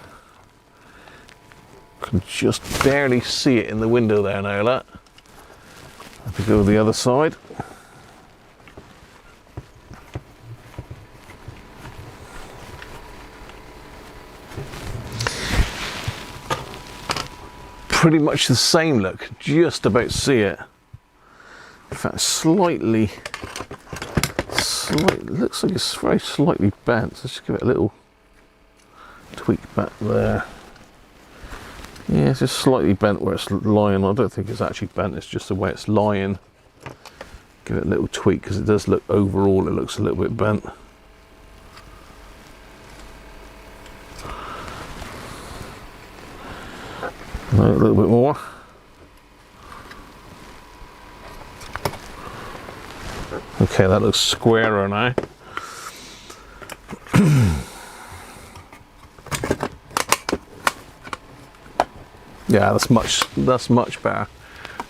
Can just barely see it in the window there now, look. Have to go to the other side. Pretty much the same look, just about see it. In fact, slightly, looks like it's very slightly bent. So let's just give it a little tweak back there. Yeah, it's just slightly bent where it's lying. I don't think it's actually bent, it's just the way it's lying. Give it a little tweak because it does look, overall it looks a little bit bent. A little bit more. Okay, that looks squarer now. Yeah, that's much better.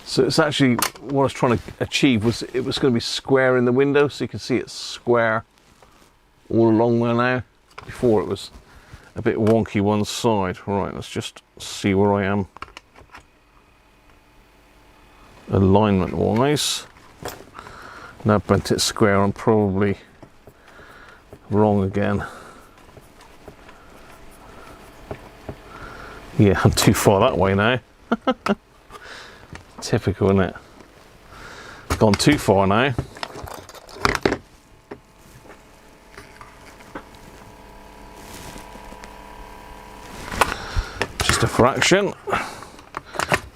So it's actually what I was trying to achieve was it was going to be square in the window, so you can see it's square all along there now. Before it was a bit wonky one side. Right, let's just see where I am alignment wise. Now I've bent it square, I'm probably wrong again. Yeah, I'm too far that way now. Typical, isn't it? Gone too far now. Just a fraction.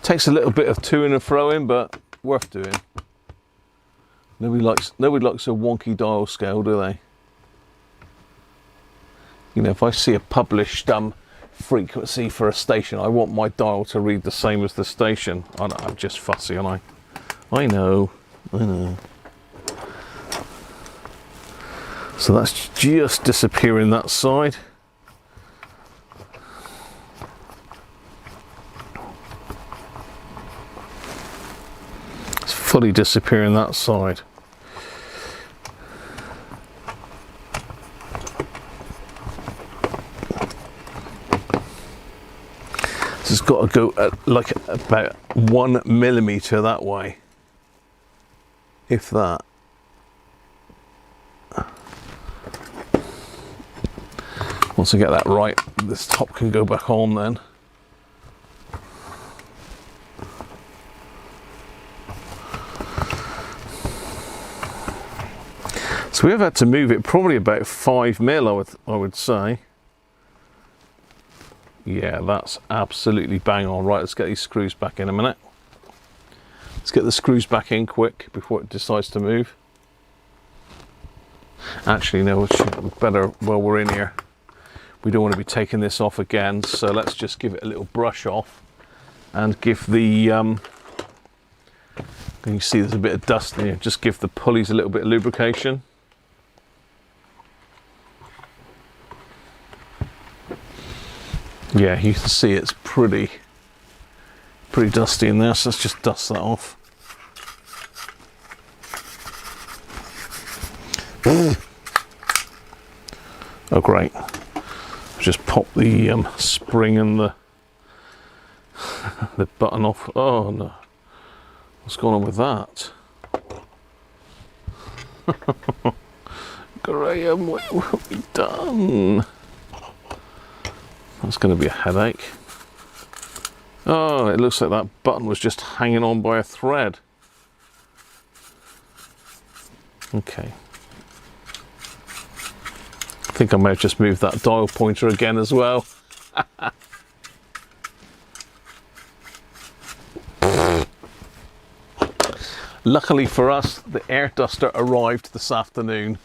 Takes a little bit of to-ing and fro-in, but worth doing. Nobody likes a wonky dial scale, do they? You know, if I see a published frequency for a station, I want my dial to read the same as the station. I know, I'm just fussy, aren't I? I know. So that's just disappearing that side. It's fully disappearing that side. So it's got to go at like about 1 millimeter that way, if that. Once I get that right, this top can go back on then. So we've had to move it probably about 5 mil, I would say. Yeah, that's absolutely bang on. Right, let's get these screws back in a minute. Let's get the screws back in quick before it decides to move. Actually, no, we better, while we're in here, we don't want to be taking this off again, so let's just give it a little brush off and give the, you can see there's a bit of dust in here, just give the pulleys a little bit of lubrication. Yeah, you can see it's pretty dusty in there, so let's just dust that off. Oh great, just pop the spring and the the button off. Oh no, what's going on with that? Graham, what have we done? That's going to be a headache. Oh, it looks like that button was just hanging on by a thread. Okay. I think I may have just moved that dial pointer again as well. Luckily for us, the air duster arrived this afternoon,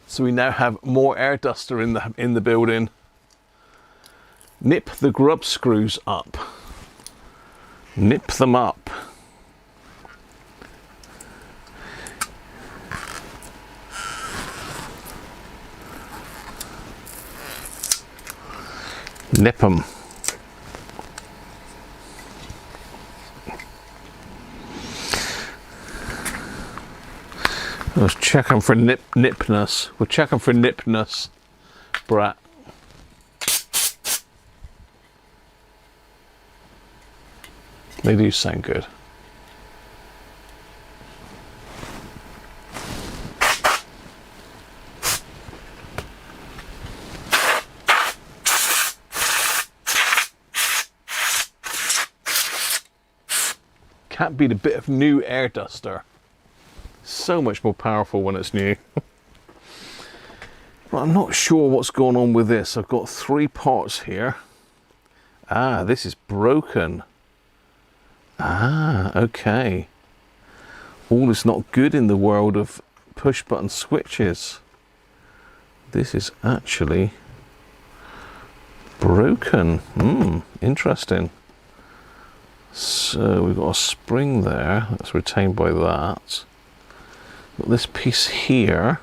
so we now have more air duster in the building. Nip the grub screws up. Nip them up. Nip them. I was checking for nipness. We're checking for nipness, brat. They do sound good. Can't beat a bit of new air duster. So much more powerful when it's new. But I'm not sure what's going on with this. I've got 3 parts here. Ah, this is broken. Ah, okay. All is not good in the world of push button switches. This is actually broken. Interesting. So we've got a spring there that's retained by that. Got this piece here,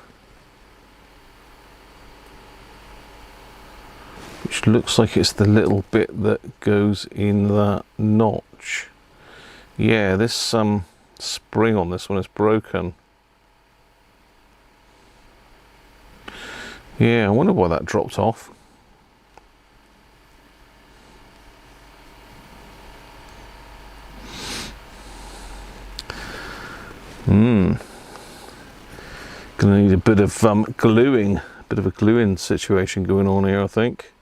which looks like it's the little bit that goes in that notch. Yeah, this spring on this one is broken. Yeah, I wonder why that dropped off. Gonna need a bit of gluing, a bit of a gluing situation going on here, I think.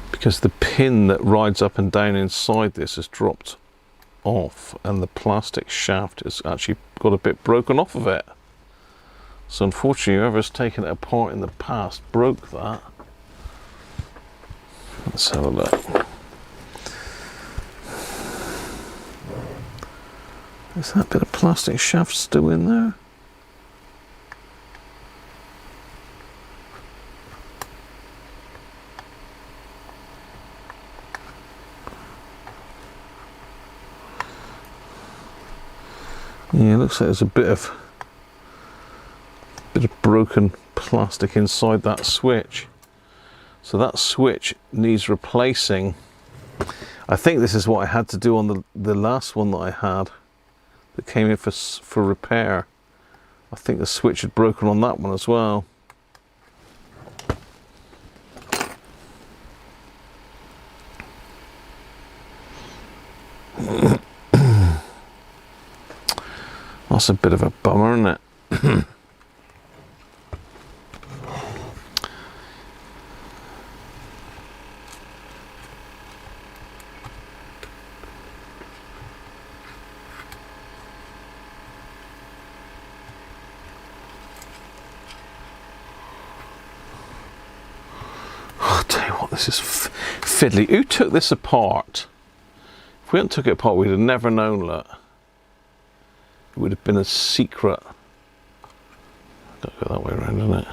Because the pin that rides up and down inside this has dropped off, and the plastic shaft has actually got a bit broken off of it. So unfortunately, whoever's taken it apart in the past broke that. Let's have a look. Is that bit of plastic shaft still in there? Yeah, it looks like there's a bit of broken plastic inside that switch. So that switch needs replacing. I think this is what I had to do on the last one that I had that came in for repair. I think the switch had broken on that one as well. That's a bit of a bummer, isn't it? This is fiddly. Who took this apart? If we hadn't took it apart, we'd have never known that. It would have been a secret. Got to go that way around, isn't it?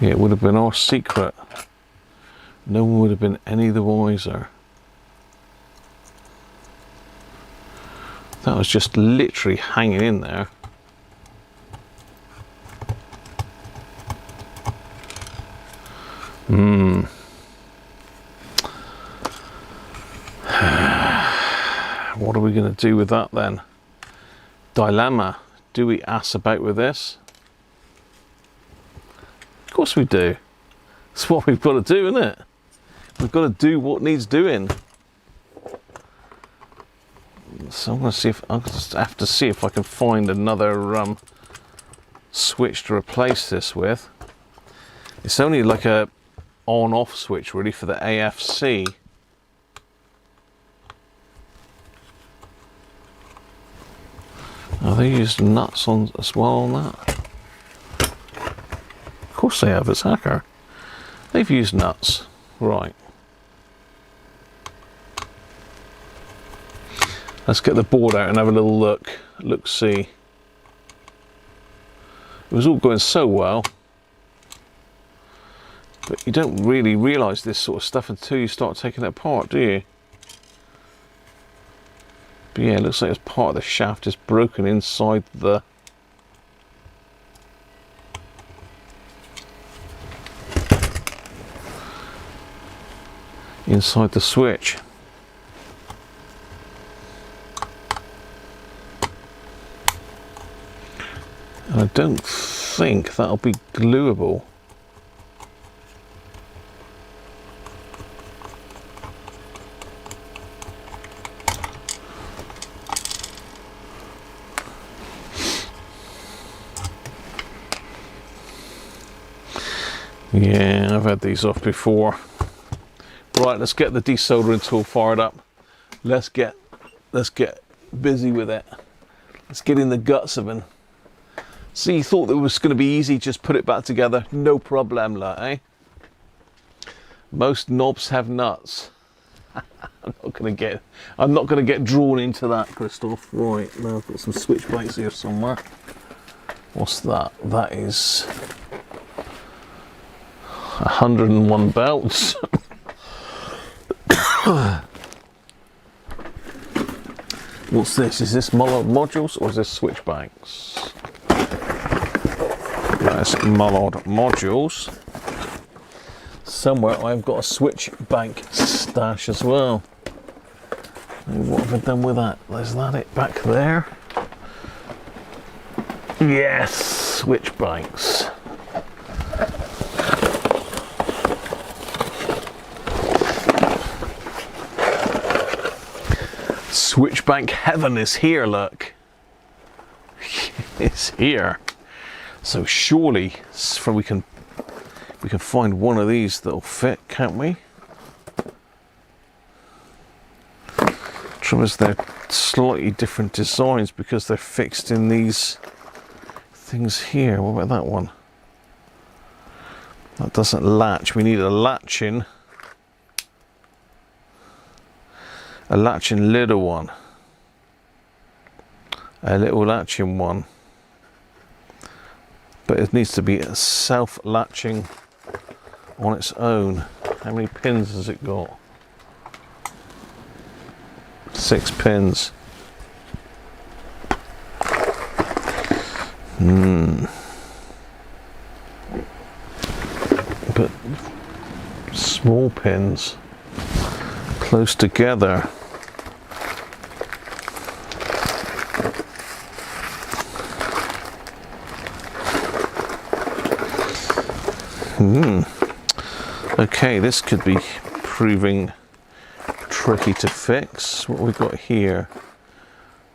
Yeah, it would have been our secret. No one would have been any the wiser. That was just literally hanging in there. What are we going to do with that then? Dilemma. Do we ass about with this? Of course we do. It's what we've got to do, isn't it? We've got to do what needs doing. So I'm going to see if I'll just have to see if I can find another switch to replace this with. It's only like a on-off switch really for the AFC. Are they used nuts on as well on that? Of course they have. It's Hacker. They've used nuts, right? Let's get the board out and have a little look. See. It was all going so well, but you don't really realise this sort of stuff until you start taking it apart, do you? But yeah, it looks like it's part of the shaft is broken inside the switch. And I don't think that'll be gluable. Yeah, I've had these off before. Right, let's get the desoldering tool fired up. Let's get busy with it. Let's get in the guts of it. So you thought it was going to be easy, just put it back together, no problem, eh? Most knobs have nuts. I'm not going to get drawn into that, Christoph. Right, now I've got some switch banks here somewhere. What's that? That is 101 belts. What's this? Is this modules or is this switch banks? That's Mullard modules. Somewhere I've got a switch bank stash as well. And what have I done with that? Is that it back there? Yes, switch banks. Switch bank heaven is here, look. It's here. So surely we can find one of these that'll fit, can't we? Trouble is they're slightly different designs because they're fixed in these things here. What about that one? That doesn't latch. We need a latching little one. A little latching one. But it needs to be self-latching on its own. How many pins has it got? 6 pins. But small pins close together. Okay, this could be proving tricky to fix. What we've got here,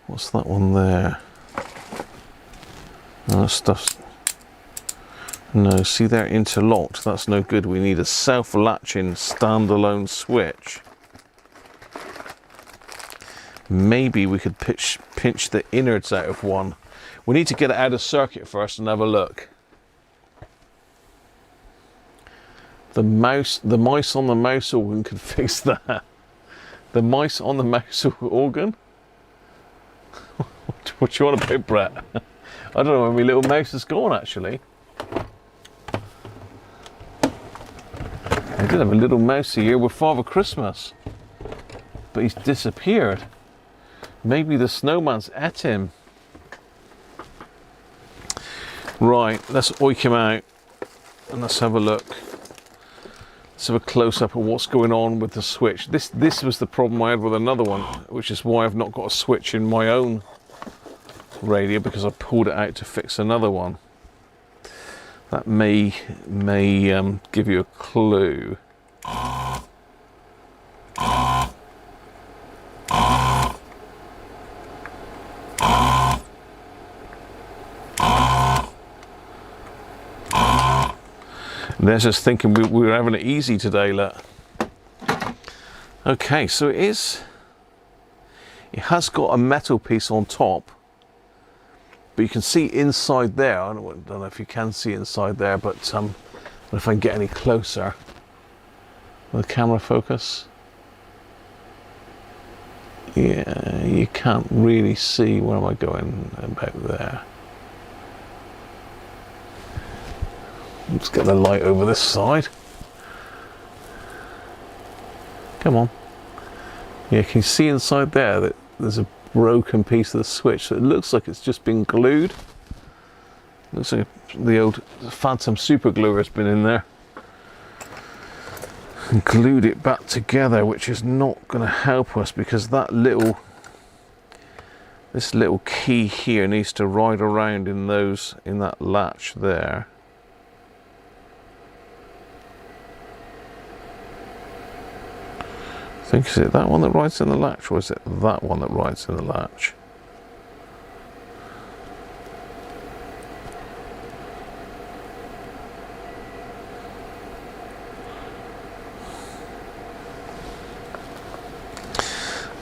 what's that one there? Oh, that stuff's, no, see they're interlocked, that's no good. We need a self-latching standalone switch. Maybe we could pinch the innards out of one. We need to get it out of circuit first and have a look. The mice on the mouse organ could fix that. The mice on the mouse organ? What do you want about, Brett? I don't know where my little mouse has gone, actually. I did have a little mousey here with Father Christmas, but he's disappeared. Maybe the snowman's ate him. Right, let's oik him out and let's have a look. Let's have a close-up of what's going on with the switch. This was the problem I had with another one, which is why I've not got a switch in my own radio, because I pulled it out to fix another one. That may give you a clue. And they're just thinking we were having it easy today, look. Okay, so it has got a metal piece on top, but you can see inside there. I don't know if you can see inside there, but if I can get any closer, will the camera focus? Yeah, you can't really see. Where am I going? About there. Let's get the light over this side. Come on. Yeah, can you see inside there that there's a broken piece of the switch? So it looks like it's just been glued. Looks like the old Phantom super glue has been in there and glued it back together, which is not going to help us, because this little key here needs to ride around in that latch there. I think, is it that one that rides in the latch, or is it that one that rides in the latch?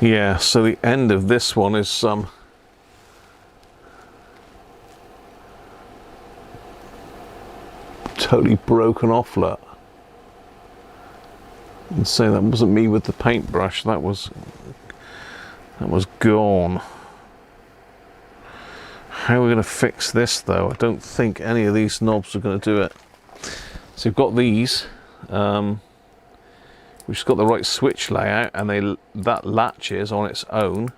Yeah, so the end of this one is totally broken off, look. And say that wasn't me with the paintbrush, that was gone. How are we going to fix this though? I don't think any of these knobs are going to do it. So we've got these, we've just got the right switch layout, and that latches on its own.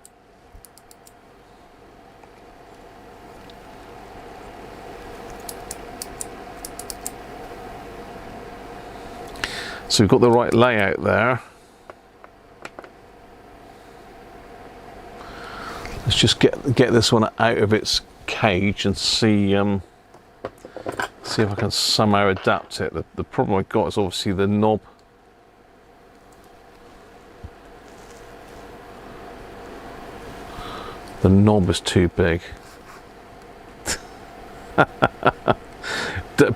So we've got the right layout there. Let's just get this one out of its cage and see if I can somehow adapt it. The problem I've got is obviously the knob. The knob is too big.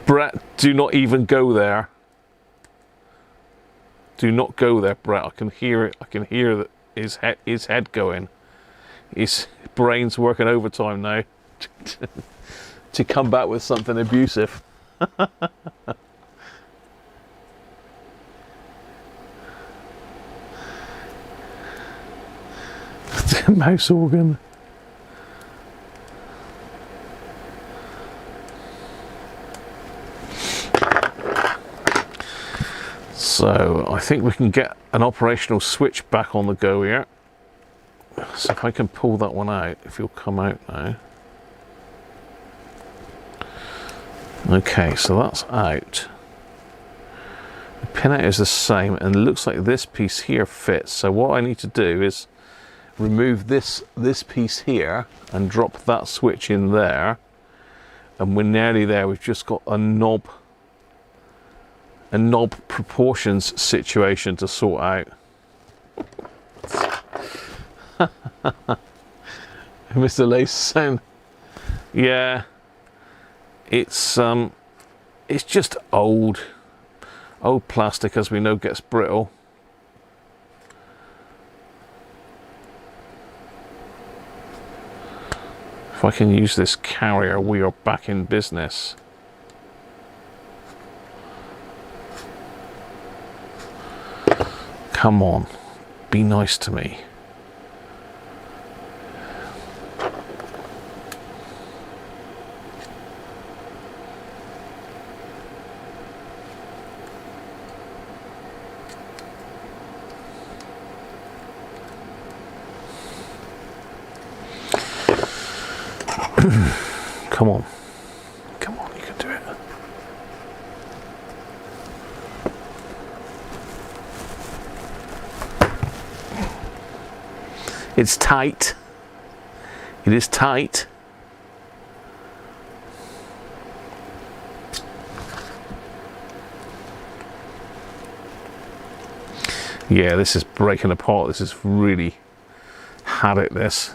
Brett, do not even go there. Do not go there, Brett. I can hear it. I can hear that his head going. His brain's working overtime now to come back with something abusive. Mouse organ. So I think we can get an operational switch back on the go here. So if I can pull that one out, if you'll come out now. Okay, so that's out. The pinout is the same, and it looks like this piece here fits. So what I need to do is remove this piece here and drop that switch in there, and we're nearly there. We've just got a knob proportions situation to sort out. Mr. Lace saying, yeah, it's just old plastic, as we know, gets brittle. If I can use this carrier, we are back in business. Come on, be nice to me. Come on. Come on, you can do it. It's tight. It is tight. Yeah, this is breaking apart. This is really had it, this.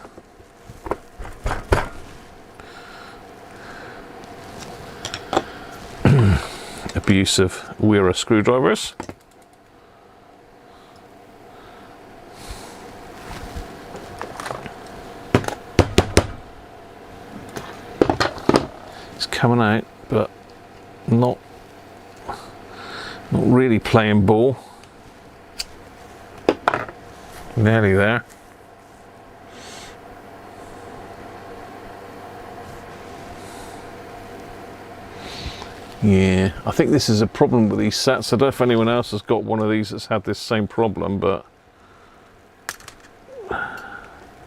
Abuse of Weir screwdrivers. It's coming out, but not really playing ball. Nearly there. Yeah, I think this is a problem with these sets. I don't know if anyone else has got one of these that's had this same problem, but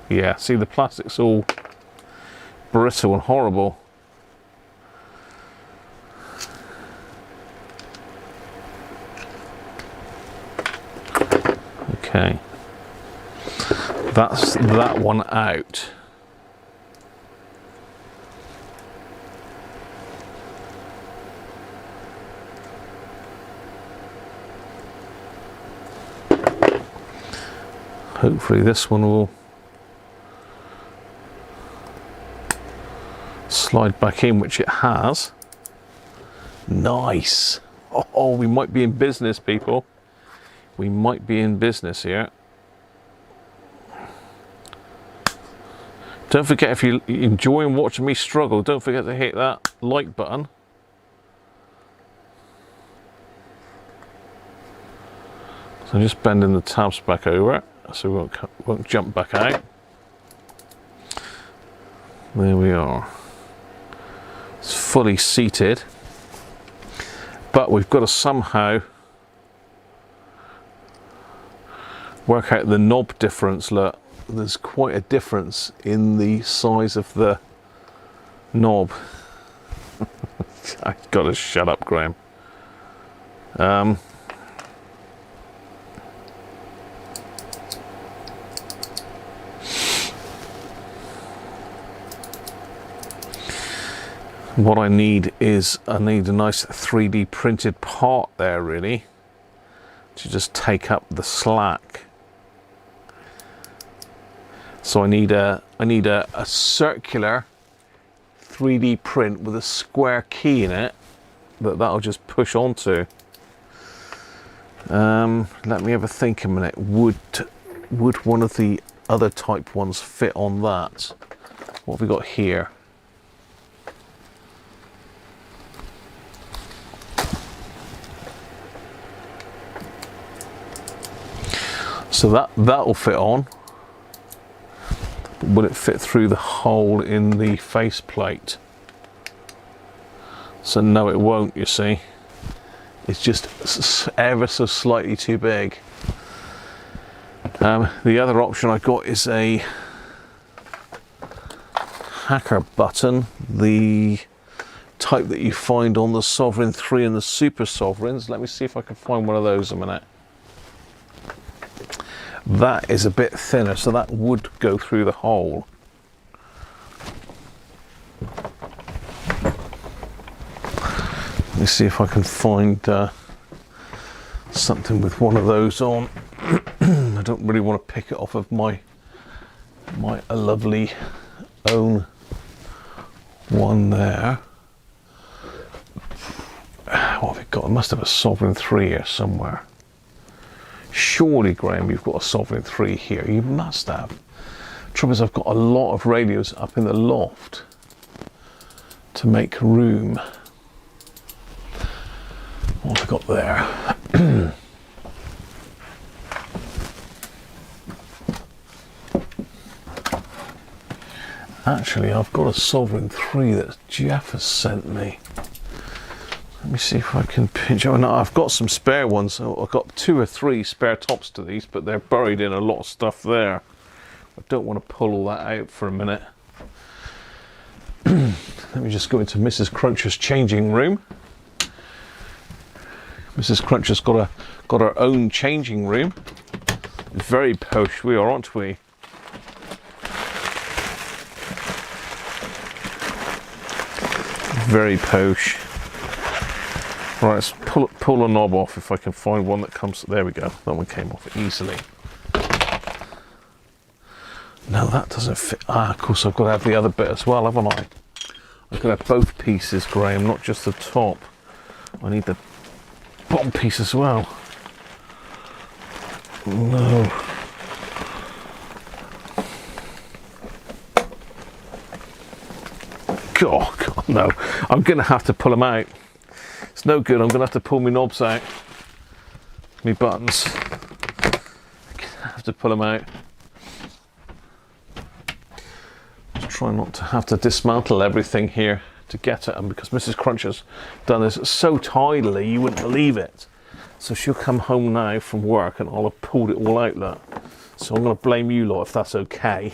yeah, see, the plastic's all brittle and horrible. Okay, that's that one out. Hopefully this one will slide back in, which it has. Nice. Oh, we might be in business, people. We might be in business here. Don't forget, if you're enjoying watching me struggle, don't forget to hit that like button. So I'm just bending the tabs back over so we won't jump back out. There we are. It's fully seated, but we've got to somehow work out the knob difference. Look, there's quite a difference in the size of the knob. I've got to shut up, Graham. What I need is, I need a nice 3D printed part there, really, to just take up the slack. So I need a circular 3D print with a square key in it that'll just push onto. Let me have a think a minute. Would one of the other type ones fit on that? What have we got here? So that'll fit on. Will it fit through the hole in the faceplate? So no, it won't, you see. It's just ever so slightly too big. The other option I got is a hacker button, the type that you find on the Sovereign 3 and the Super Sovereigns. Let me see if I can find one of those a minute. That is a bit thinner, so that would go through the hole. Let me see if I can find something with one of those on. I don't really want to pick it off of my lovely own one there. What have we got? I must have a Sovereign 3 here somewhere. Surely, Graham, you've got a Sovereign 3 here. You must have. Trouble is, I've got a lot of radios up in the loft to make room. What have I got there? Actually, I've got a Sovereign 3 that Jeff has sent me. Let me see if I can pinch. Oh no, I've got some spare ones. I've got 2 or 3 spare tops to these, but they're buried in a lot of stuff there. I don't want to pull all that out for a minute. Let me just go into Mrs. Cruncher's changing room. Mrs. Cruncher's got her own changing room. Very posh we are, aren't we? Very posh. Right, let's pull a knob off if I can find one that comes. There we go. That one came off easily. No, that doesn't fit. Ah, of course, I've got to have the other bit as well, haven't I? I've got to have both pieces, Graham, not just the top. I need the bottom piece as well. No. God, no. I'm going to have to pull them out. It's no good. I'm going to have to pull my knobs out. My buttons. I'm going to have to pull them out. Just try not to have to dismantle everything here to get at them, because Mrs. Cruncher's done this so tidily you wouldn't believe it. So she'll come home now from work and I'll have pulled it all out, look. So I'm going to blame you lot if that's okay.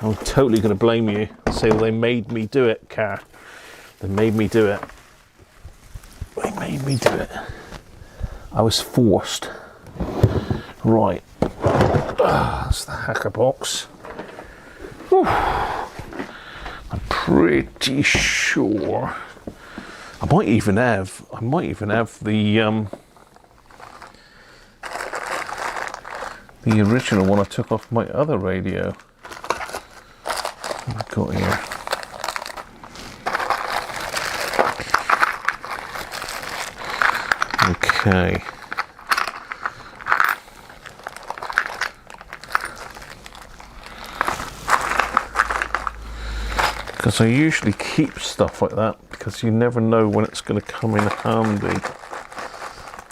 I'm totally going to blame you and say, well, they made me do it, Car. They made me do it. They made me do it. I was forced. Right. That's the hacker box. Whew. I'm pretty sure. I might even have the original one I took off my other radio. What have I got here? Okay. Because I usually keep stuff like that because you never know when it's going to come in handy.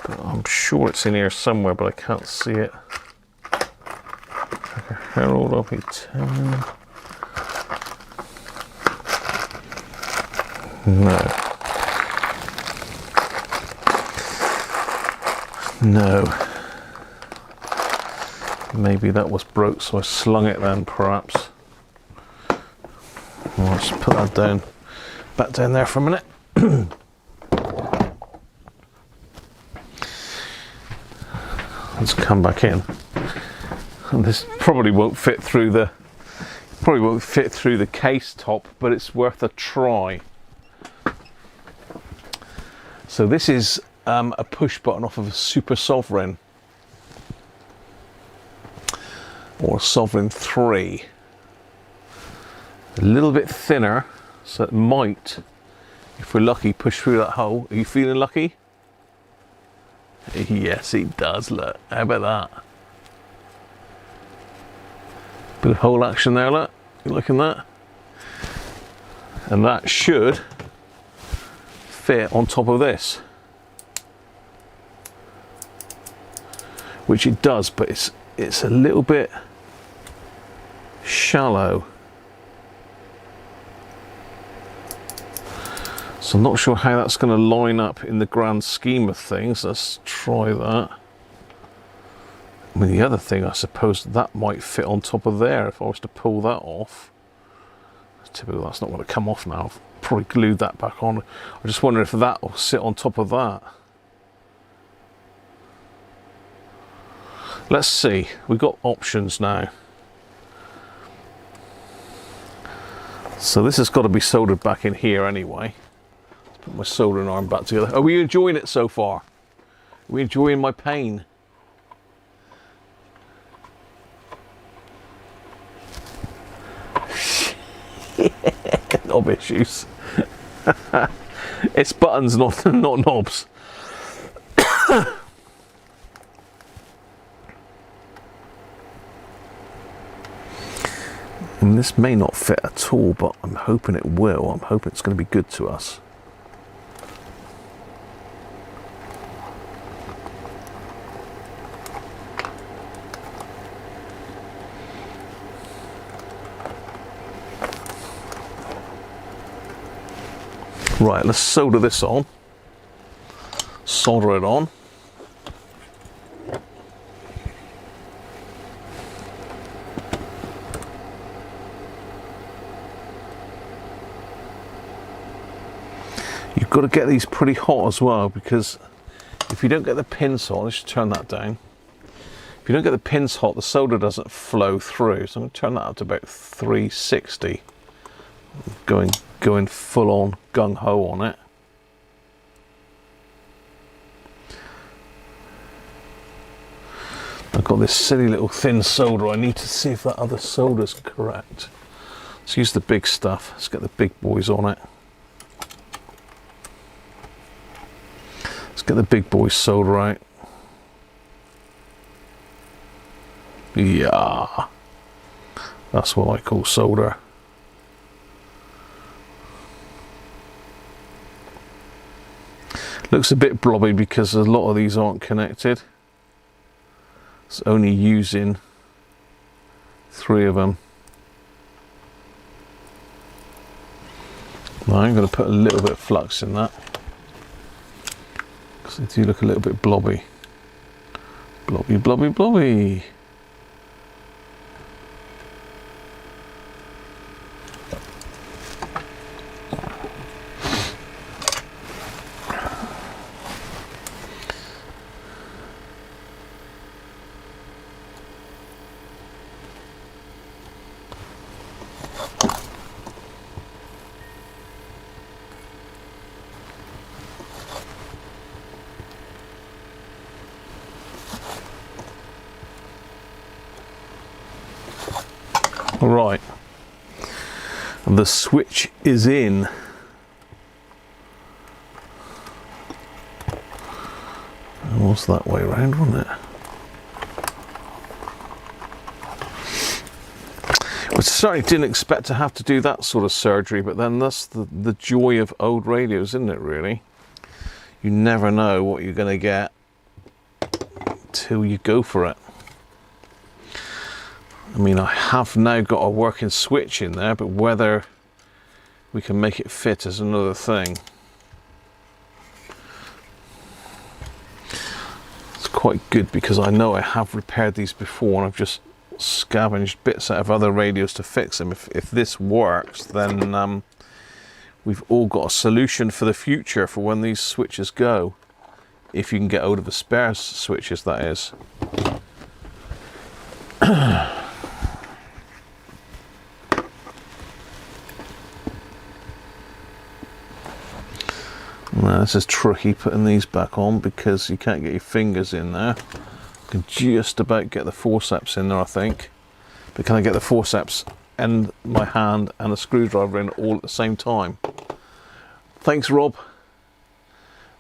But I'm sure it's in here somewhere, but I can't see it. Herald RP10. No. No. Maybe that was broke, so I slung it then, perhaps. Well, let's put that down, back down there for a minute. Let's come back in. And this probably won't fit through the case top, but it's worth a try. So this is a push button off of a Super Sovereign or a Sovereign 3. A little bit thinner, so it might, if we're lucky, push through that hole. Are you feeling lucky? Yes, it does. Look, how about that? Bit of hole action there, look. You liking that? And that should fit on top of this, which it does, but it's a little bit shallow. So I'm not sure how that's going to line up in the grand scheme of things. Let's try that. I mean, the other thing, I suppose that might fit on top of there if I was to pull that off. Typically, that's not going to come off now. I've probably glued that back on. I just wonder if that will sit on top of that. Let's see. We've got options now. So this has got to be soldered back in here anyway. Let's put my soldering arm back together. Are we enjoying it so far? Are we enjoying my pain? Knob issues. It's buttons, not knobs. And this may not fit at all, but I'm hoping it will. I'm hoping it's going to be good to us. Right, let's solder this on. Solder it on. You've got to get these pretty hot as well, because if you don't get the pins hot, let's turn that down. If you don't get the pins hot, the solder doesn't flow through. So I'm going to turn that up to about 360. Going going full on gung-ho on it. I've got this silly little thin solder. I need to see if that other solder's correct. Let's use the big stuff. Let's get the big boys on it. Let's get the big boys solder out. Yeah, that's what I call solder. Looks a bit blobby because a lot of these aren't connected. It's only using 3 of them. Now I'm going to put a little bit of flux in that because they do look a little bit blobby. Blobby, blobby, blobby. Right, the switch is in. It was that way around, wasn't it? I certainly didn't expect to have to do that sort of surgery, but then that's the joy of old radios, isn't it, really? You never know what you're going to get till you go for it. I mean, I have now got a working switch in there, but whether we can make it fit is another thing. It's quite good because I know I have repaired these before and I've just scavenged bits out of other radios to fix them. If this works, then we've all got a solution for the future for when these switches go. If you can get hold of the spare switches, that is. Now, this is tricky putting these back on because you can't get your fingers in there. I can just about get the forceps in there, I think. But can I get the forceps and my hand and the screwdriver in all at the same time? Thanks, Rob.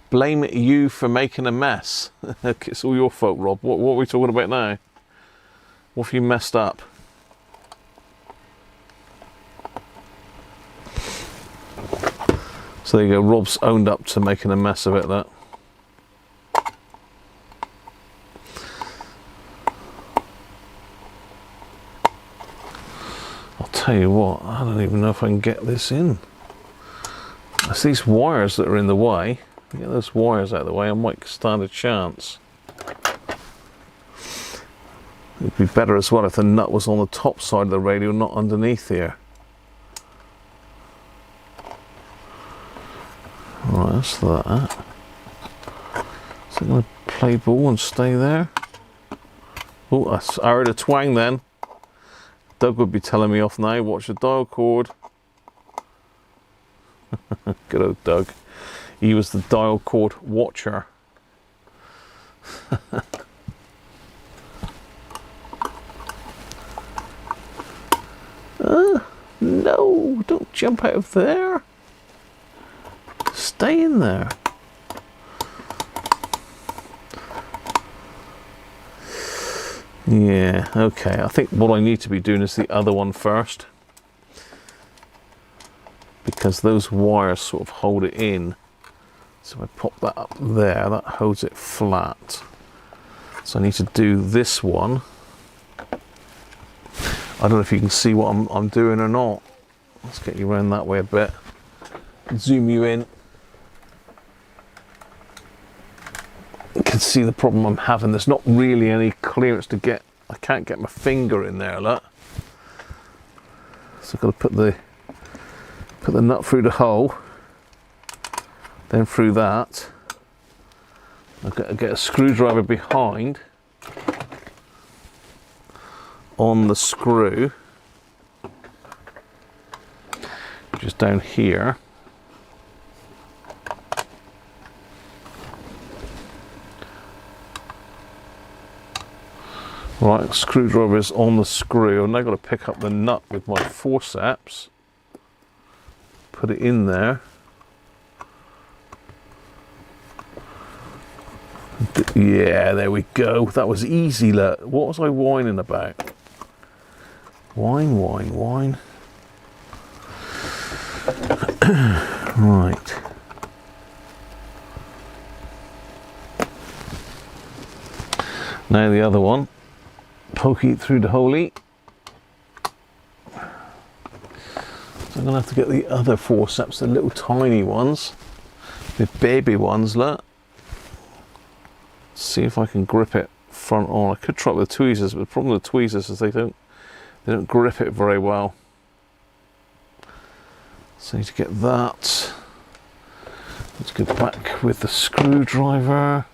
Blame you for making a mess. It's all your fault, Rob. What are we talking about now? What have you messed up? So there you go, Rob's owned up to making a mess of it, that. I'll tell you what, I don't even know if I can get this in. It's these wires that are in the way. If I get those wires out of the way, I might stand a chance. It'd be better as well if the nut was on the top side of the radio, not underneath here. Right, that's that. Is it going to play ball and stay there? Oh, I heard a twang then. Doug would be telling me off now. Watch the dial cord. Good old Doug. He was the dial cord watcher. No, don't jump out of there. Stay in there. Yeah, okay. I think what I need to be doing is the other one first, because those wires sort of hold it in. So if I pop that up there, that holds it flat. So I need to do this one. I don't know if you can see what I'm doing or not. Let's get you around that way a bit. Zoom you in. You can see the problem I'm having. There's not really any clearance to get. I can't get my finger in there, look. So I've got to put the nut through the hole, then through that. I've got to get a screwdriver behind on the screw. which is down here. Right, screwdriver is on the screw. I've now got to pick up the nut with my forceps, put it in there. Yeah, there we go. That was easy, look. What was I whining about? Whine. Right. Now the other one. Poke it through the holie. So I'm gonna have to get the other forceps, the little tiny ones, the baby ones, look. See if I can grip it front on. I could try it with tweezers, but the problem with tweezers is they don't grip it very well. So I need to get that. Let's go back with the screwdriver.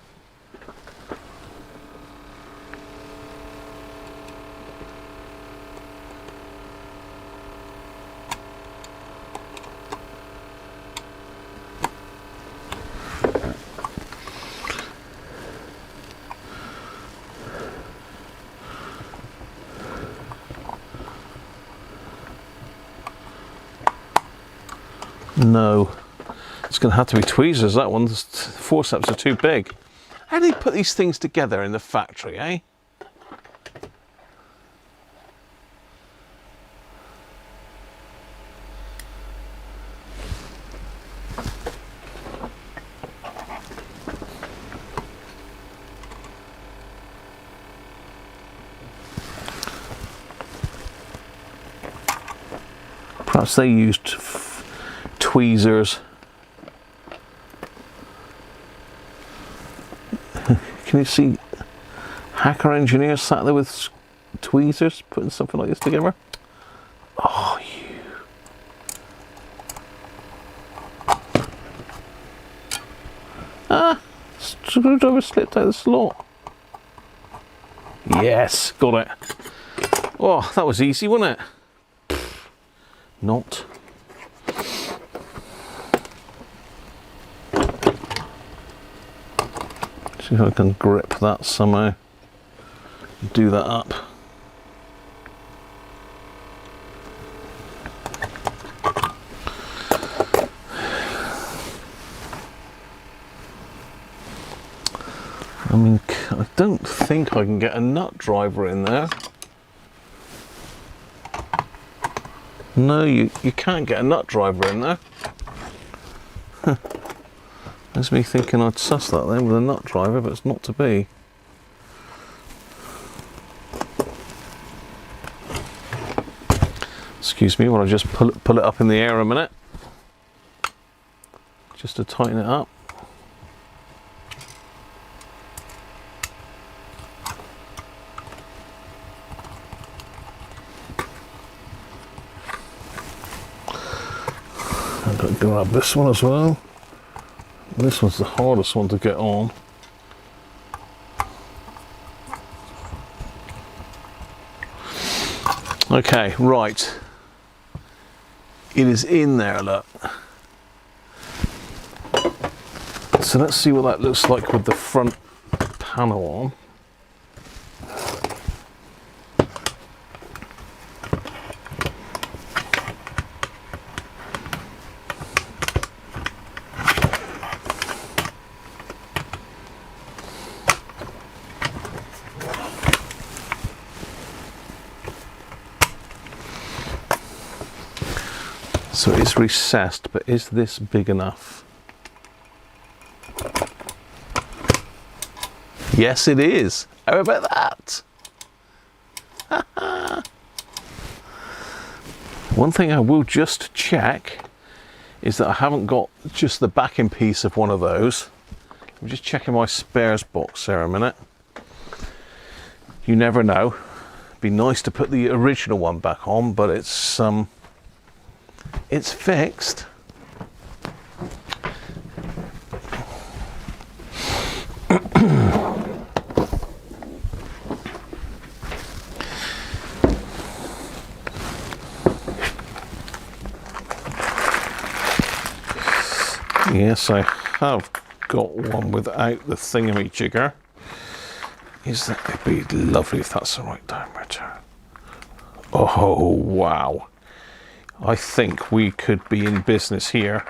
No, it's going to have to be tweezers, that one. The forceps are too big. How do they put these things together in the factory, eh? Perhaps they used tweezers. Can you see hacker engineers sat there with tweezers putting something like this together? Oh, you. Ah, screwdriver slipped out of the slot. Yes, got it. Oh, that was easy, wasn't it? Not. See if I can grip that somehow. Do that up. I mean, I don't think I can get a nut driver in there. No, you can't get a nut driver in there. That's me thinking I'd suss that then with a nut driver, but it's not to be. Excuse me while I just pull it up in the air a minute, just to tighten it up. I've got to grab this one as well. This one's the hardest one to get on. Okay, right. It is in there, look. So let's see what that looks like with the front panel on. So it's recessed, but is this big enough? Yes, it is. How about that? One thing I will just check is that I haven't got just the backing piece of one of those. I'm just checking my spares box there a minute. You never know. It'd be nice to put the original one back on, but it's fixed. Yes, I have got one without the thingamajigger. Is that, it'd be lovely if that's the right diameter. Oh, wow. I think we could be in business here.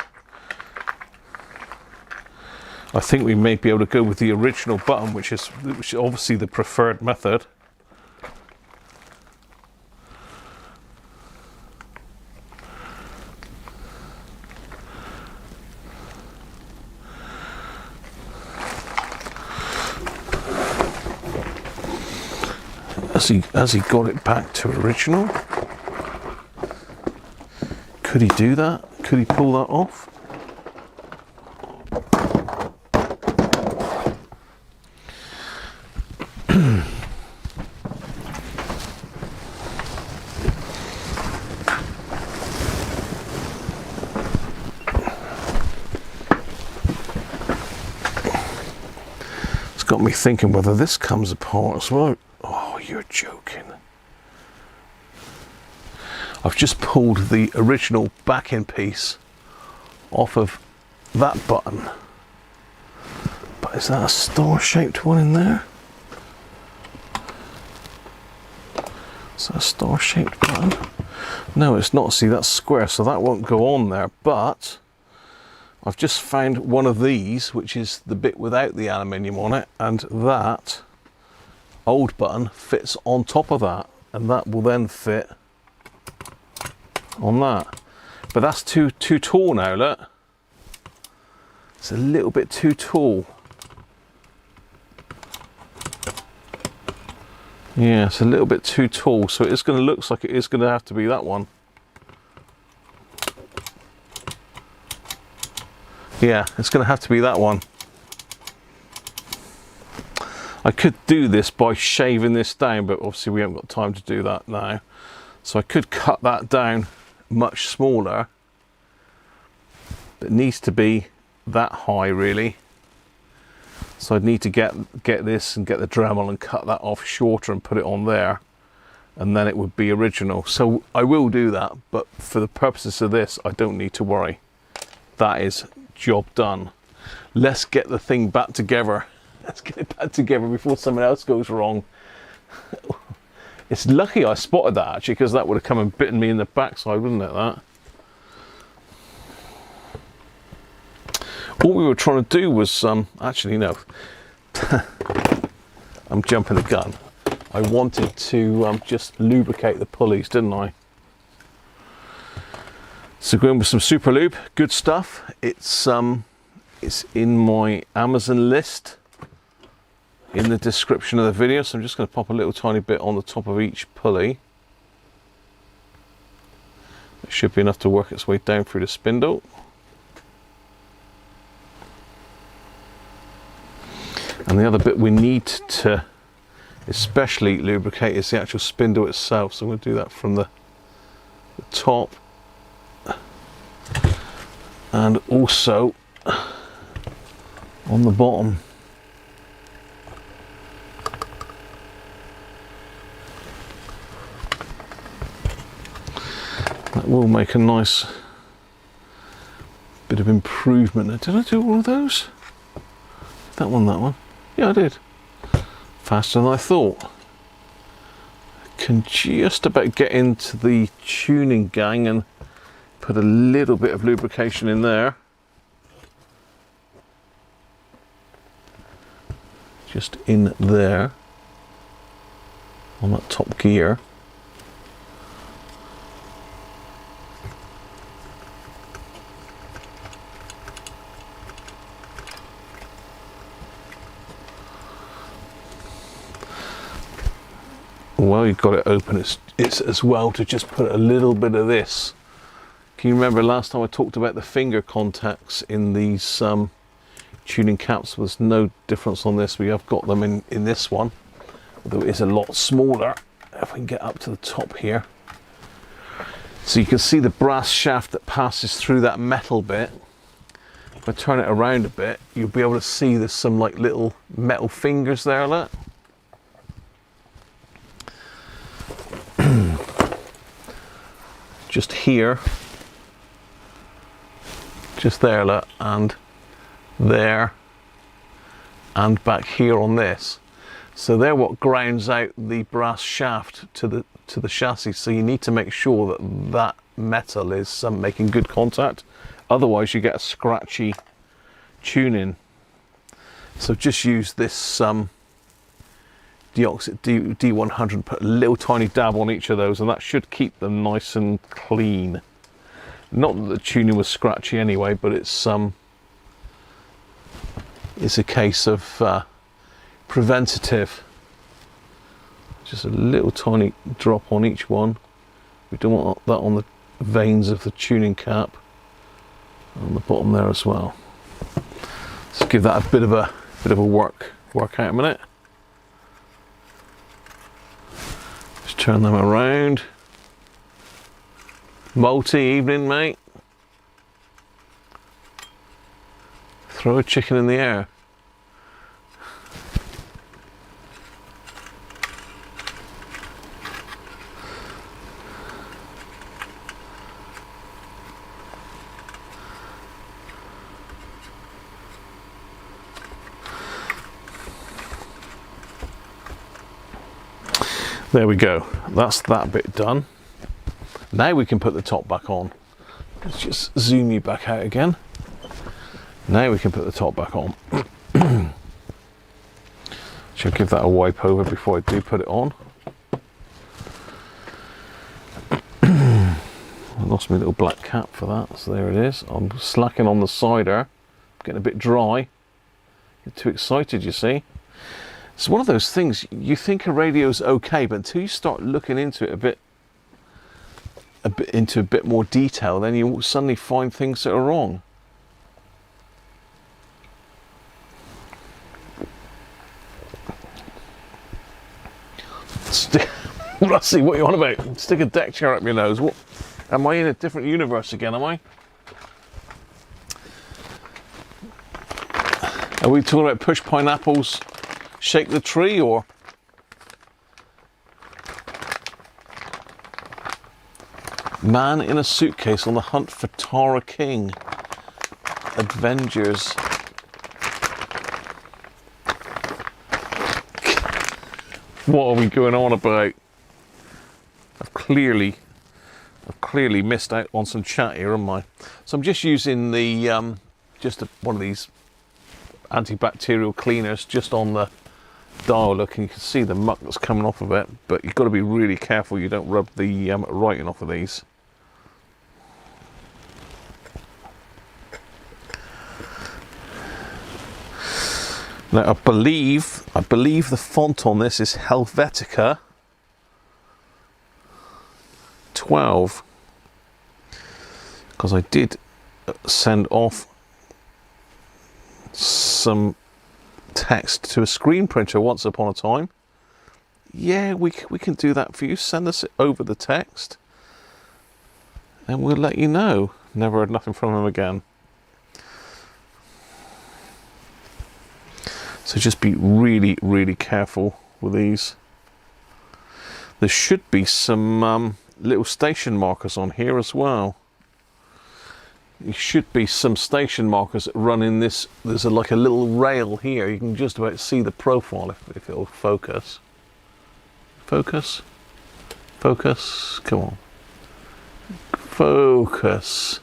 I think we may be able to go with the original button, which is obviously the preferred method. Has he got it back to original? Could he do that? Could he pull that off? It's got me thinking whether this comes apart as well. Oh, you're joking. I've just pulled the original backing piece off of that button. But is that a star-shaped one in there? Is that a star-shaped button? No, it's not. See, that's square, so that won't go on there. But I've just found one of these, which is the bit without the aluminium on it, and that old button fits on top of that, and that will then fit on that. But that's too tall now, look. It's a little bit too tall. Yeah, it's a little bit too tall, so it's going to look like it is going to have to be that one. Yeah, it's going to have to be that one. I could do this by shaving this down, but obviously we haven't got time to do that now. So I could cut that down much smaller. It needs to be that high, really. So I'd need to get this and get the Dremel and cut that off shorter and put it on there, and then it would be original. So I will do that, but for the purposes of this, I don't need to worry. That is job done. Let's get the thing back together. Let's get it back together before something else goes wrong. It's lucky I spotted that, actually, because that would have come and bitten me in the backside, wouldn't it, that? What we were trying to do was, actually, no. I'm jumping the gun. I wanted to just lubricate the pulleys, didn't I? So going with some super lube, good stuff. It's in my Amazon list in the description of the video, so I'm just going to pop a little tiny bit on the top of each pulley. It should be enough to work its way down through the spindle. And the other bit we need to especially lubricate is the actual spindle itself, so I'm going to do that from the top and also on the bottom. That will make a nice bit of improvement. Did I do all of those? That one. Yeah, I did. Faster than I thought. Can just about get into the tuning gang and put a little bit of lubrication in there. Just in there on that top gear. Well, you've got it open, it's as well to just put a little bit of this. Can you remember last time I talked about the finger contacts in these tuning caps? There's no difference on this. We have got them in this one, although it is a lot smaller. If we can get up to the top here. So you can see the brass shaft that passes through that metal bit. If I turn it around a bit, you'll be able to see there's some like little metal fingers there, look. just there, look, and there, and back here on this. So they're what grounds out the brass shaft to the chassis. So you need to make sure that that metal is making good contact. Otherwise, you get a scratchy tuning. So just use this Deoxit D100, put a little tiny dab on each of those, and that should keep them nice and clean. Not that the tuning was scratchy anyway, but it's a case of preventative. Just a little tiny drop on each one. We don't want that on the vanes of the tuning cap, on the bottom there as well. Let's give that a bit of a workout a minute. Just turn them around. Multi evening, mate. Throw a chicken in the air. There we go, that's that bit done. Now we can put the top back on. Let's just zoom you back out again. Now we can put the top back on. Should give that a wipe over before I do put it on. I lost my little black cap for that, so there it is. I'm slacking on the cider, getting a bit dry. Get too excited, you see. It's one of those things, you think a radio's okay, but until you start looking into it a bit more detail, then you suddenly find things that are wrong. Rusty, what are you on about? Stick a deck chair up your nose. What? Am I in a different universe again, am I? Are we talking about push pineapples, shake the tree, or? Man in a suitcase on the hunt for Tara King. Avengers. What are we going on about? I've clearly missed out on some chat here, haven't I? So I'm just using the one of these antibacterial cleaners just on the dial. Look, and you can see the muck that's coming off of it, but you've got to be really careful you don't rub the writing off of these. Now I believe the font on this is Helvetica 12, because I did send off some text to a screen printer once upon a time. Yeah, we can do that for you. Send us over the text and we'll let you know. Never heard nothing from him again. So just be really, really careful with these. There should be some little station markers on here as well. There should be some station markers that run in this. There's like a little rail here. You can just about see the profile if it'll focus. Focus. Focus. Come on. Focus.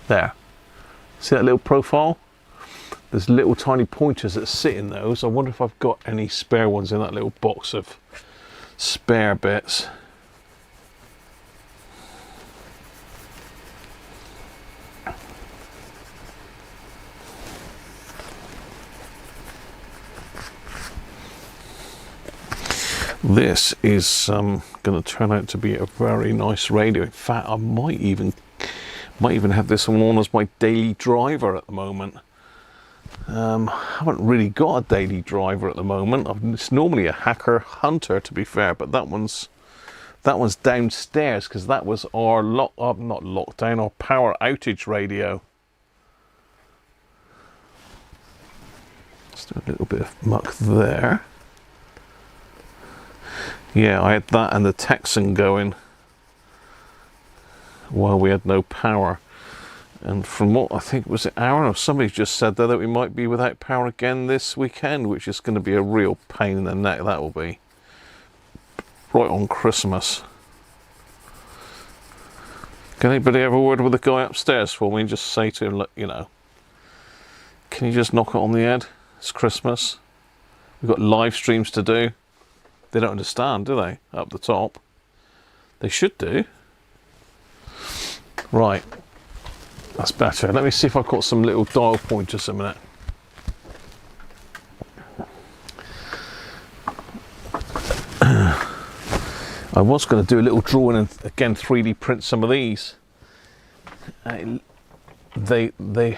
There. See that little profile? There's little tiny pointers that sit in those. I wonder if I've got any spare ones in that little box of spare bits. This is going to turn out to be a very nice radio. In fact, I might even have this one on as my daily driver at the moment. I haven't really got a daily driver at the moment. It's normally a Hacker Hunter, to be fair, but that one's downstairs because that was our our power outage radio. Just do a little bit of muck there. Yeah, I had that and the Texan going while we had no power. And from what I think, was it Aaron or somebody just said there that we might be without power again this weekend, which is going to be a real pain in the neck, that will be. Right on Christmas. Can anybody have a word with the guy upstairs for me and just say to him, look, you know, can you just knock it on the head? It's Christmas. We've got live streams to do. They don't understand, do they? Up the top. They should do. Right. That's better. Let me see if I've got some little dial pointers a minute. I was going to do a little drawing and again 3D print some of these. I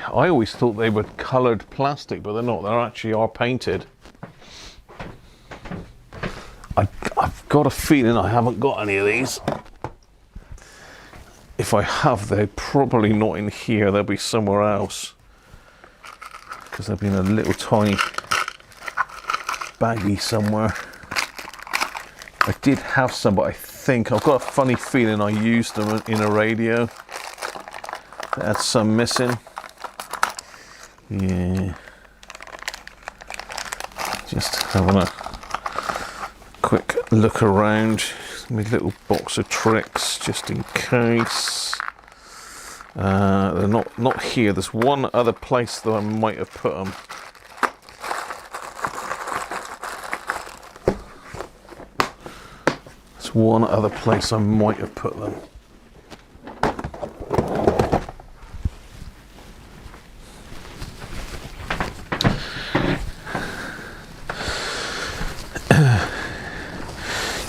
always thought they were coloured plastic, but they're not. They actually are painted. I've got a feeling I haven't got any of these. If I have, they're probably not in here. They'll be somewhere else, because they've been a little tiny baggie somewhere. I did have some, but I think I've got a funny feeling I used them in a radio. They had some missing. Yeah. Just having a quick look around. My little box of tricks, just in case. They're not here. There's one other place that I might have put them. There's one other place I might have put them.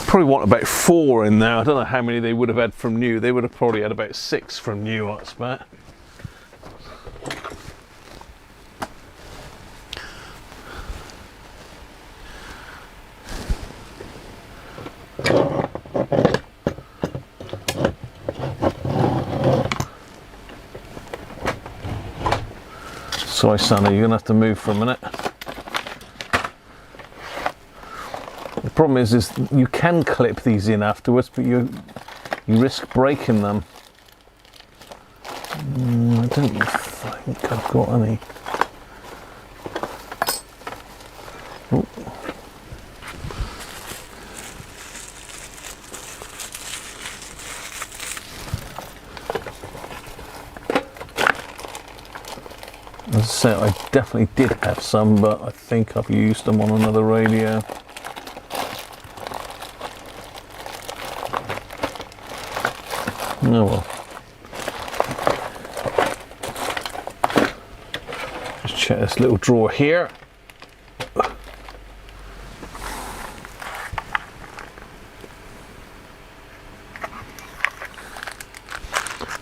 Probably want about 4 in there. I don't know how many they would have had from new. They would have probably had about 6 from new, I expect. Sorry, Sandy, you're gonna have to move for a minute. The problem is you can clip these in afterwards, but you risk breaking them. I don't think I've got any. Oh. As I say, I definitely did have some, but I think I've used them on another radio. Oh well. Just check this little drawer here.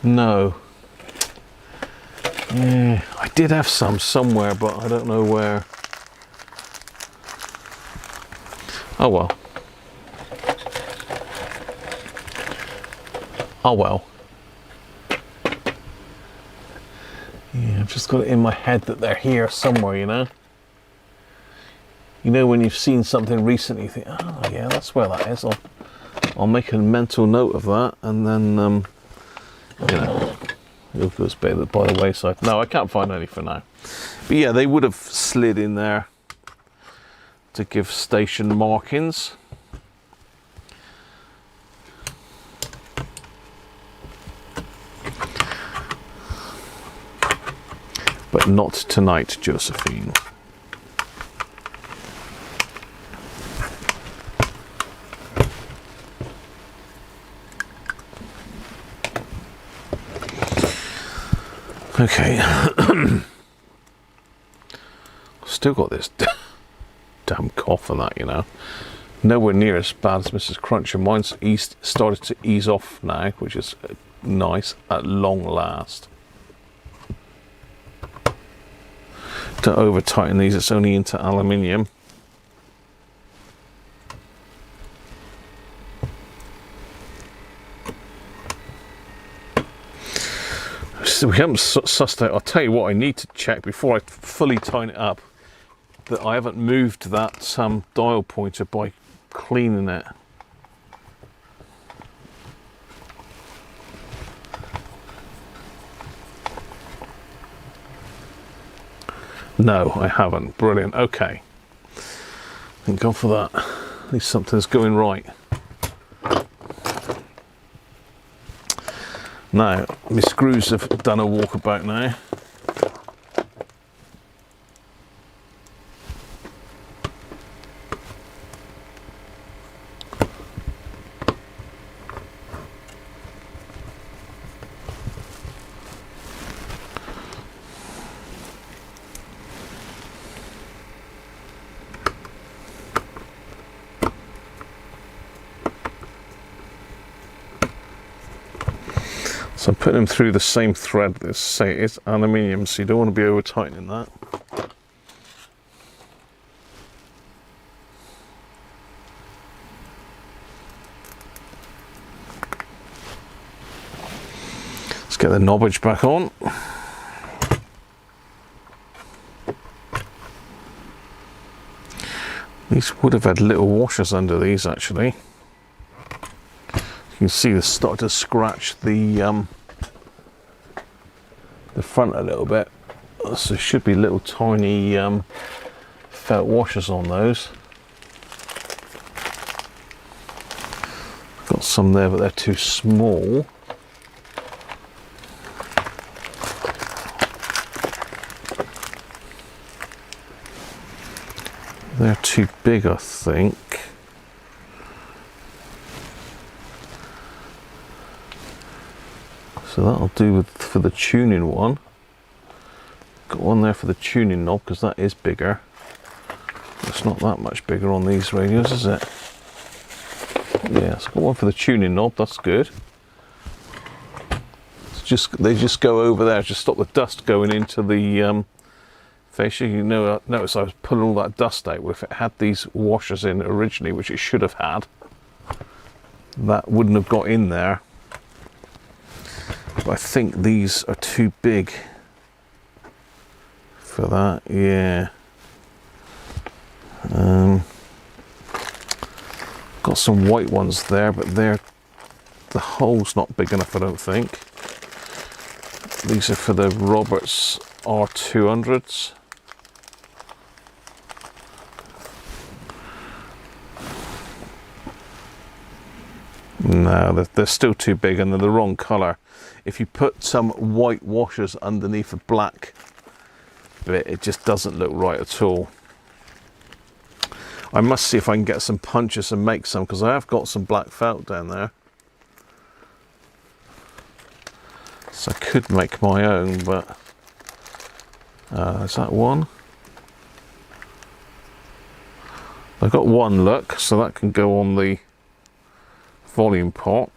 No. Yeah, I did have some somewhere, but I don't know where. Oh well. Oh well. Yeah, I've just got it in my head that they're here somewhere, you know? You know when you've seen something recently, you think, oh yeah, that's where that is. I'll make a mental note of that, and then, you know, it goes by the wayside. No, I can't find any for now. But yeah, they would have slid in there to give station markings. But not tonight, Josephine. Okay. Still got this damn cough and that, you know. Nowhere near as bad as Mrs. Cruncher. Mine's started to ease off now, which is nice at long last. Don't over tighten these, it's only into aluminium. So we haven't sussed out. I'll tell you what I need to check before I fully tighten it up, that I haven't moved that dial pointer by cleaning it. No, I haven't. Brilliant. Okay. Thank God for that. At least something's going right. Now, my screws have done a walkabout now. So I'm putting them through the same thread. Let's say it's aluminium, so you don't want to be over tightening that. Let's get the knobbage back on. These would have had little washers under these actually. You can see they start to scratch the front a little bit, so there should be little tiny felt washers on those. Got some there, but they're too small. They're too big, I think. So that'll do for the tuning one. Got one there for the tuning knob because that is bigger. It's not that much bigger on these radios, is it? Yeah, so got one for the tuning knob. That's good. It's they just go over there, just stop the dust going into the fascia. You know, notice I was pulling all that dust out. Well, if it had these washers in originally, which it should have had, that wouldn't have got in there. But I think these are too big for that, yeah. Got some white ones there, but the hole's not big enough, I don't think. These are for the Roberts R200s. No, they're still too big and they're the wrong colour. If you put some white washers underneath a black bit, it just doesn't look right at all. I must see if I can get some punches and make some, because I have got some black felt down there. So I could make my own, but is that one? I've got one, look, so that can go on the volume pot.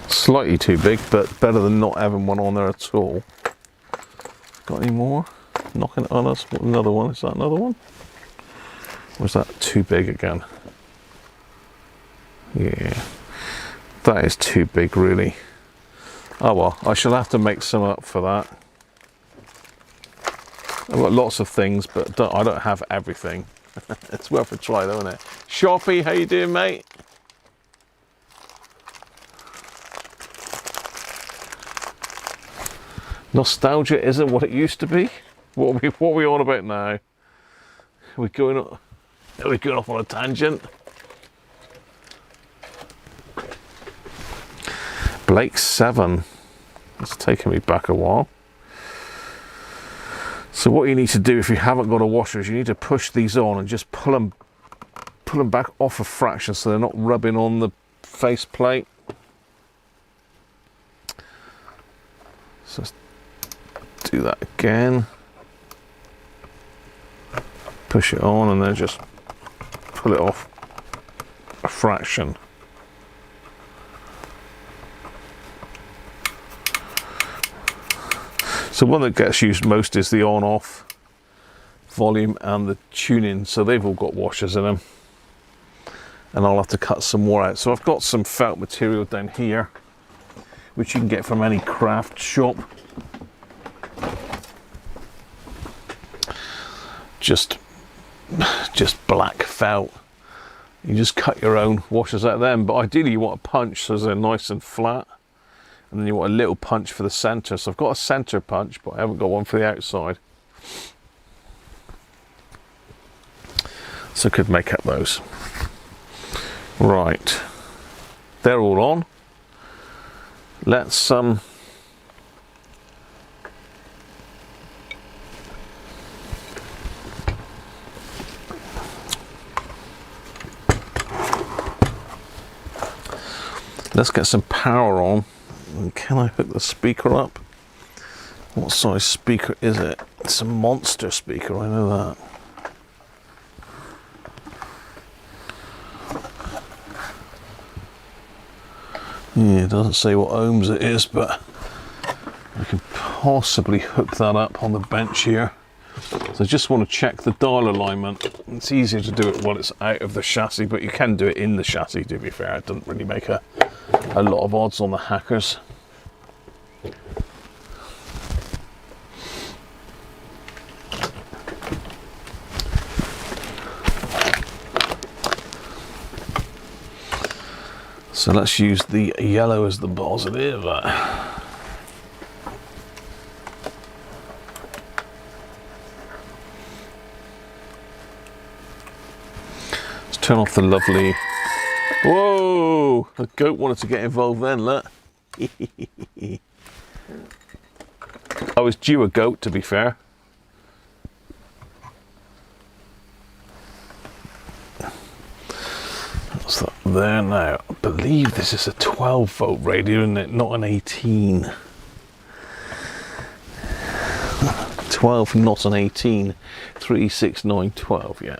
Slightly too big, but better than not having one on there at all. Got any more? Knocking it on us. Another one. Is that another one? Or is that too big again? Yeah. That is too big, really. Oh well, I shall have to make some up for that. I've got lots of things, but I don't have everything. It's worth a try though, isn't it? Shoppy, how you doing, mate? Nostalgia isn't what it used to be. What are we on about now? Are we going off on a tangent? Blake 7. It's taken me back a while. So what you need to do if you haven't got a washer is you need to push these on and just pull them back off a fraction so they're not rubbing on the face plate. So let's do that again. Push it on and then just pull it off a fraction. So one that gets used most is the on-off volume and the tuning. So they've all got washers in them. And I'll have to cut some more out. So I've got some felt material down here, which you can get from any craft shop. Just black felt. You just cut your own washers out of them, but ideally you want a punch so they're nice and flat, and then you want a little punch for the center. So I've got a center punch, but I haven't got one for the outside, so I could make up those. Right, they're all on. Let's let's get some power on. And can I hook the speaker up? What size speaker is it? It's a monster speaker, I know that. Yeah, it doesn't say what ohms it is, but I can possibly hook that up on the bench here. So I just want to check the dial alignment. It's easier to do it while it's out of the chassis, but you can do it in the chassis, to be fair. It doesn't really make a lot of odds on the hackers. So let's use the yellow as the positive. Let's turn off the lovely... Whoa! The goat wanted to get involved then, look. I was due a goat, to be fair. What's that there now? I believe this is a 12 volt radio, isn't it? Not an 18. 12, not an 18. 3, 6, 9, 12, yeah.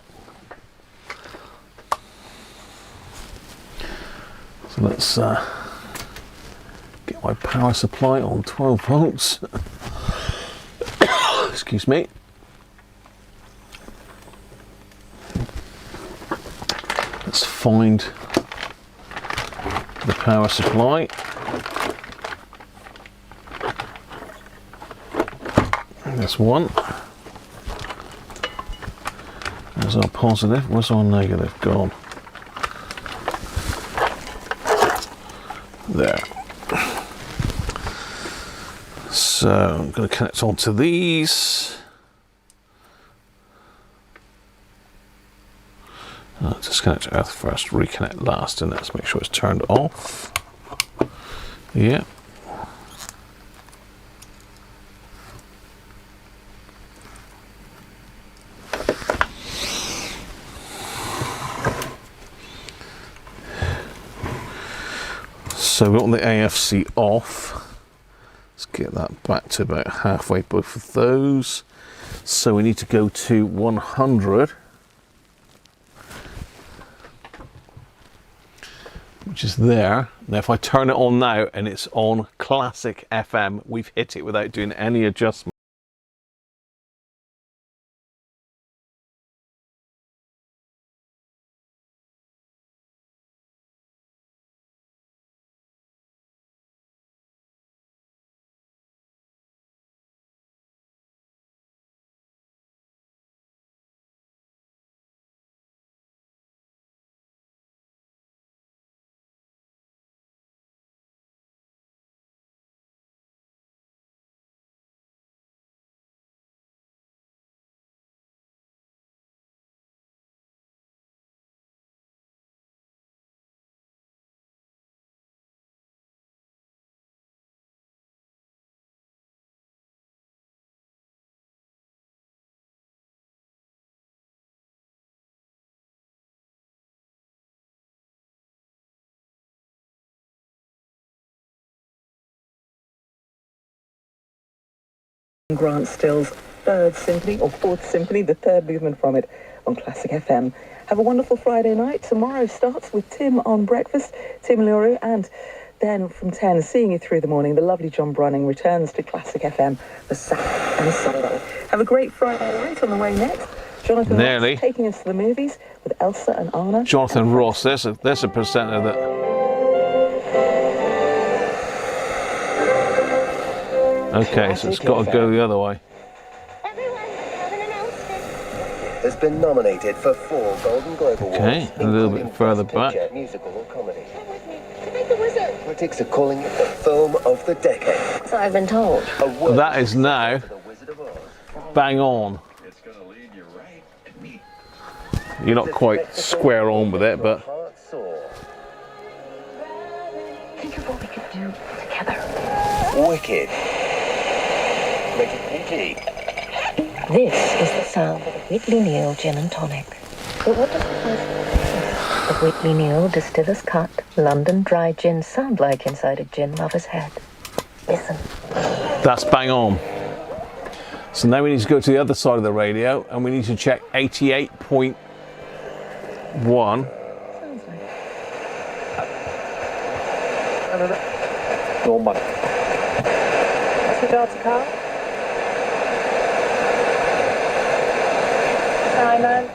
So let's get my power supply on 12 volts. Excuse me. Let's find the power supply. There's one. There's our positive. Where's our negative gone? There. So I'm going to connect onto these. Disconnect earth first, reconnect last, and let's make sure it's turned off. Yeah. So we want the AFC off. Let's get that back to about halfway, both of those. So we need to go to 100. Which is there. Now if I turn it on now and it's on classic FM, we've hit it without doing any adjustment. Grant Still's Third Symphony, or Fourth Symphony, the third movement from it, on Classic FM. Have a wonderful Friday night. Tomorrow starts with Tim on breakfast, Tim Leroux, and then from 10, seeing you through the morning, the lovely John Brunning returns to Classic FM for Saturday and Sunday. Have a great Friday night. On the way next, Jonathan Ross taking us to the movies with Elsa and Anna. Jonathan Ross, there's a presenter that... Okay, so it's got to go the other way. Everyone, I have an announcement. has been nominated for 4 Golden Globe Awards. Okay, a little bit including further Best back. Picture, musical or comedy. Critics are calling it the film of the decade. So I've been told. That is now bang on. You're not quite square on with it, but Think of what we could do together. Wicked. Rated PG. This is the sound of a Whitley Neal gin and tonic. But what does the Whitley Neal Distiller's Cut London Dry Gin sound like inside a gin lover's head? Listen. that's bang on. So now we need to go to the other side of the radio and we need to check 88.1. Normal. What's the Delta car? Simon.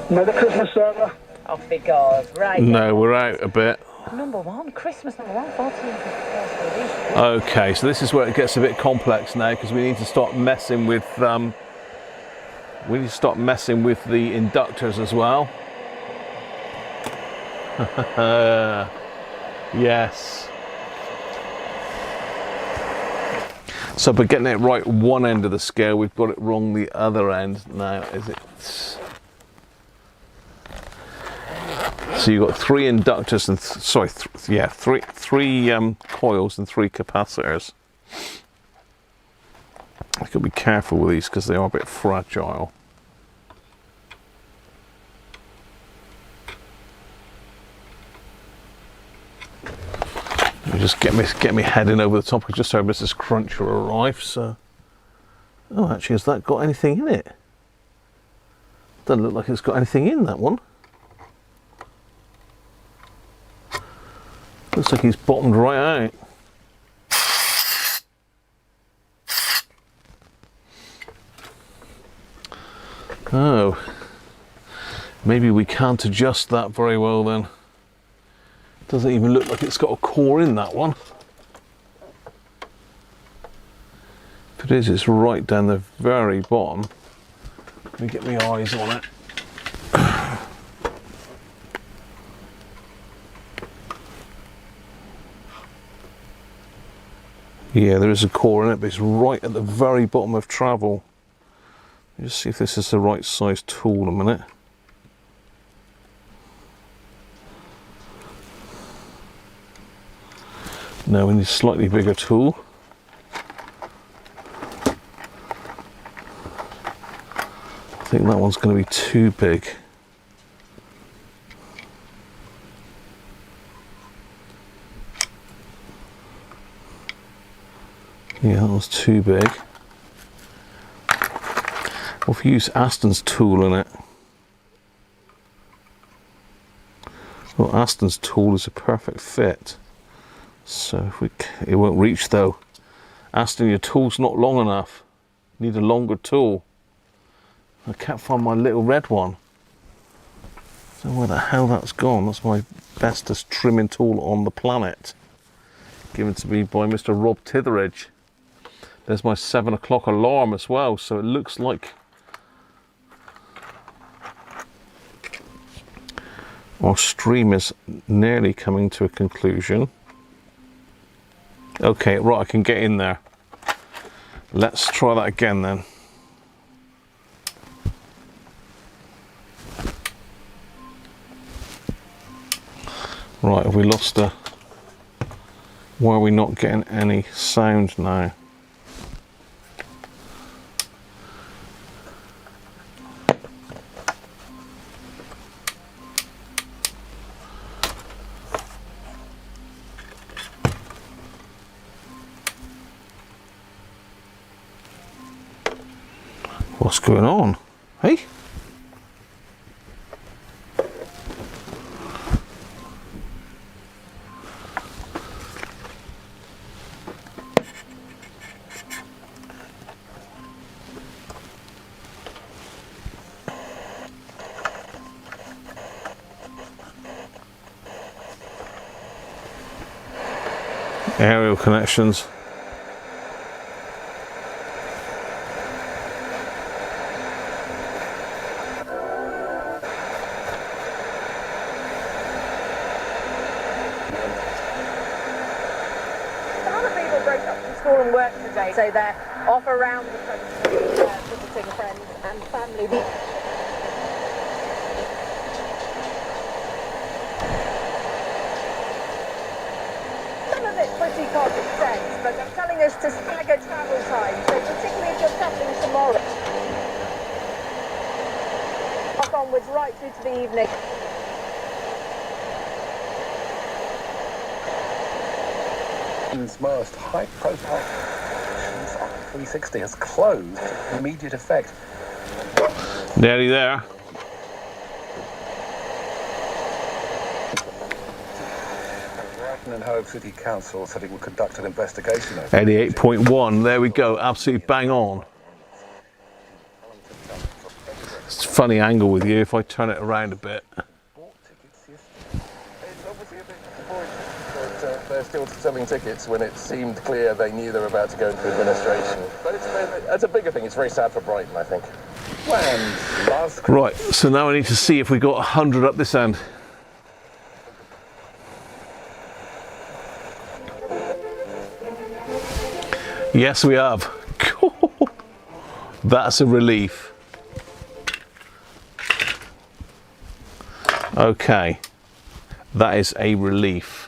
Merry Christmas, Sarah. Off it goes. Right. No, we're out a bit. Number 1, Christmas number 1, 14th. Okay, so this is where it gets a bit complex now because we need to start messing with the inductors as well. Yes. So by getting it right one end of the scale, we've got it wrong the other end now. Is it? So you've got 3 inductors and three coils and 3 capacitors. I could be careful with these because they are a bit fragile. Just get me heading over the top. I just heard Mrs. Cruncher arrive. So, oh, actually, has that got anything in it? Doesn't look like it's got anything in that one. Looks like he's bottomed right out. Oh, maybe we can't adjust that very well then. Doesn't even look like it's got a core in that one. If it is, it's right down the very bottom. Let me get my eyes on it. Yeah, there is a core in it, but it's right at the very bottom of travel. Let me just see if this is the right size tool a minute. No, we need a slightly bigger tool. I think that one's going to be too big. Yeah, that was too big. Well, if you use Aston's tool in it. Well, Aston's tool is a perfect fit. So if it won't reach though. Aston, your tool's not long enough. You need a longer tool. I can't find my little red one. I don't know where the hell that's gone. That's my bestest trimming tool on the planet. Given to me by Mr. Rob Titheridge. There's my 7 o'clock alarm as well, so it looks like our stream is nearly coming to a conclusion. Okay, right, I can get in there. Let's try that again then. Right, have we lost a... Why are we not getting any sound now? What's going on? Hey? Aerial connections. work today, so they're off around the country visiting friends and family. Some of it's pretty common sense, but they're telling us to stagger travel time, so particularly if you're travelling tomorrow. Off onwards right through to the evening. Most high-profile 360 has closed with immediate effect. Nearly there. Brighton and Hove City Council said it would conduct an investigation. 88.1, there we go, absolutely bang on. It's a funny angle with you if I turn it around a bit. They're still selling tickets when it seemed clear they knew they were about to go into administration. But it's a bigger thing. It's very sad for Brighton, I think. Right, so now I need to see if we got 100 up this end. Yes, we have. That's a relief. Okay, that is a relief.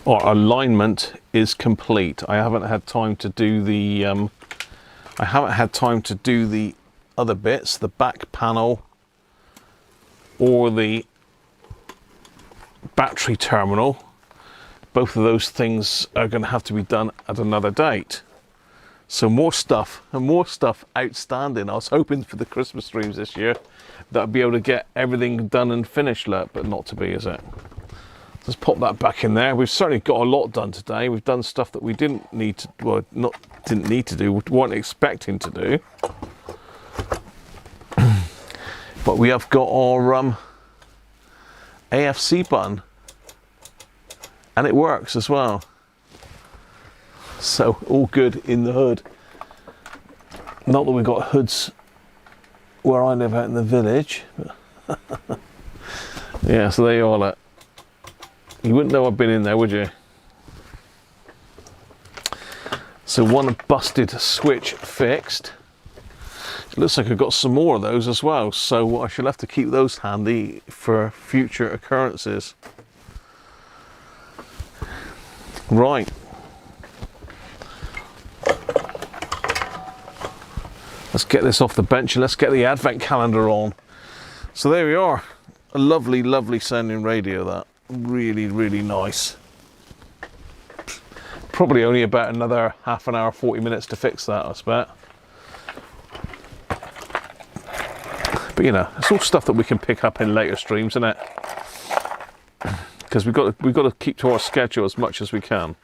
Our alignment is complete. I haven't had time to do the other bits, the back panel or the battery terminal. Both of those things are going to have to be done at another date. So more stuff and more stuff outstanding. I was hoping for the Christmas streams this year that I'd be able to get everything done and finished, but not to be, is it? Let's pop that back in there. We've certainly got a lot done today. We've done stuff that we didn't need to, well, not didn't need to do, weren't expecting to do. But we have got our AFC button, and it works as well. So all good in the hood. Not that we've got hoods where I live out in the village. But yeah, so there you are. Look. You wouldn't know I've been in there, would you? So one busted switch fixed. It looks like I've got some more of those as well, so I shall have to keep those handy for future occurrences. Right. Let's get this off the bench and let's get the advent calendar on. So there we are. A lovely, lovely sounding radio, that. Really, really nice. Probably only about another half an hour, 40 minutes to fix that, I expect. But you know, it's all stuff that we can pick up in later streams, isn't it? Because we've got to keep to our schedule as much as we can.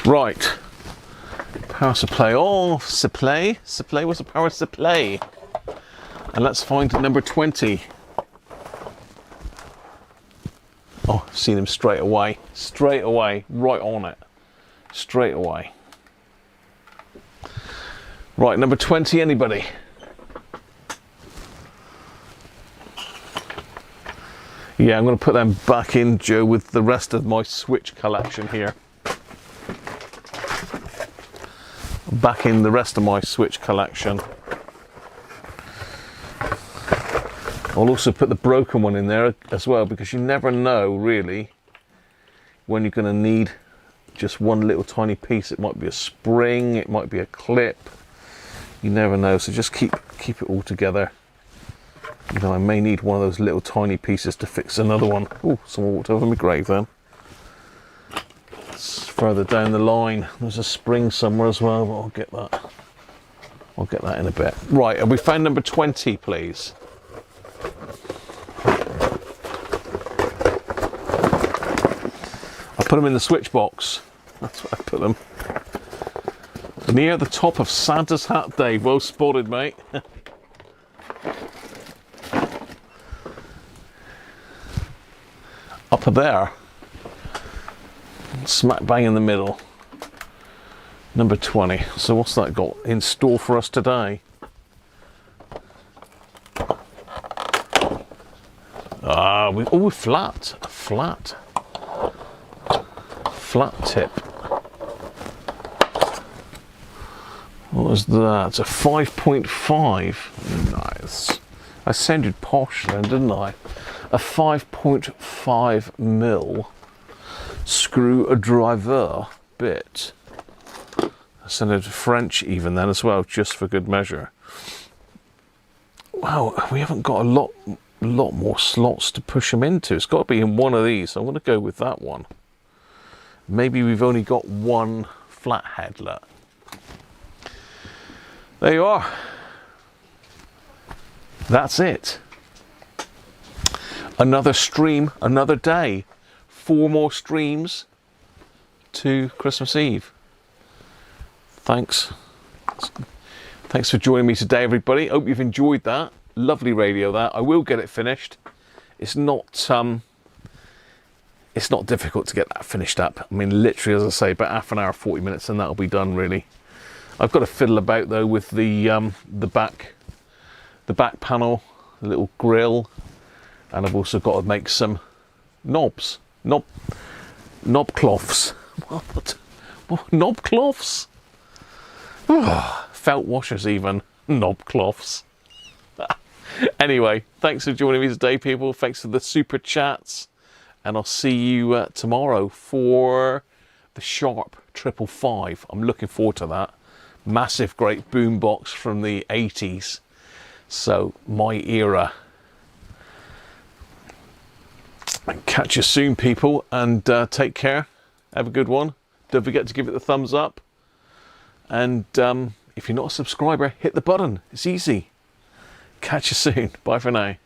Right. Power supply off. Supply. What's the power supply? And let's find number 20. Oh, I've seen him straight away. Straight away. Right on it. Straight away. Right, number 20, anybody? Yeah, I'm going to put them back in, Joe, with the rest of my Switch collection here. Back in the rest of my Switch collection. I'll also put the broken one in there as well, because you never know really when you're going to need just one little tiny piece. It might be a spring, it might be a clip, you never know, so just keep it all together. You know, I may need one of those little tiny pieces to fix another one. Oh, someone walked over my grave then. It's further down the line. There's a spring somewhere as well, but I'll get that. I'll get that in a bit. Right, have we found number 20, please? I put them in the switch box. That's where I put them. Near the top of Santa's hat, Dave. Well spotted, mate. Up there, smack bang in the middle, number 20. So what's that got in store for us today? Oh, flat. A flat tip. What was that? A 5.5. Nice. I sounded posh then, didn't I? A 5.5 mil screwdriver bit. I sounded French even then as well, just for good measure. Wow, we haven't got a lot more slots to push them into. It's got to be in one of these. I'm going to go with that one. Maybe we've only got one flathead. Look. There you are. That's it. Another stream, another day. 4 more streams to Christmas Eve. Thanks for joining me today, everybody. Hope you've enjoyed that. Lovely radio that. I will get it finished. It's not difficult to get that finished up. I mean, literally, as I say, about half an hour, 40 minutes, and that'll be done, really. I've got to fiddle about though with the back panel, a little grill, and I've also got to make some knob cloths. What? Knob cloths? Felt washers even. Knob cloths. Anyway, thanks for joining me today, people. Thanks for the super chats, and I'll see you tomorrow for the Sharp 555. I'm looking forward to that. Massive, great boombox from the 80s. So, my era. Catch you soon, people, and take care. Have a good one. Don't forget to give it the thumbs up. And if you're not a subscriber, hit the button. It's easy. Catch you soon. Bye for now.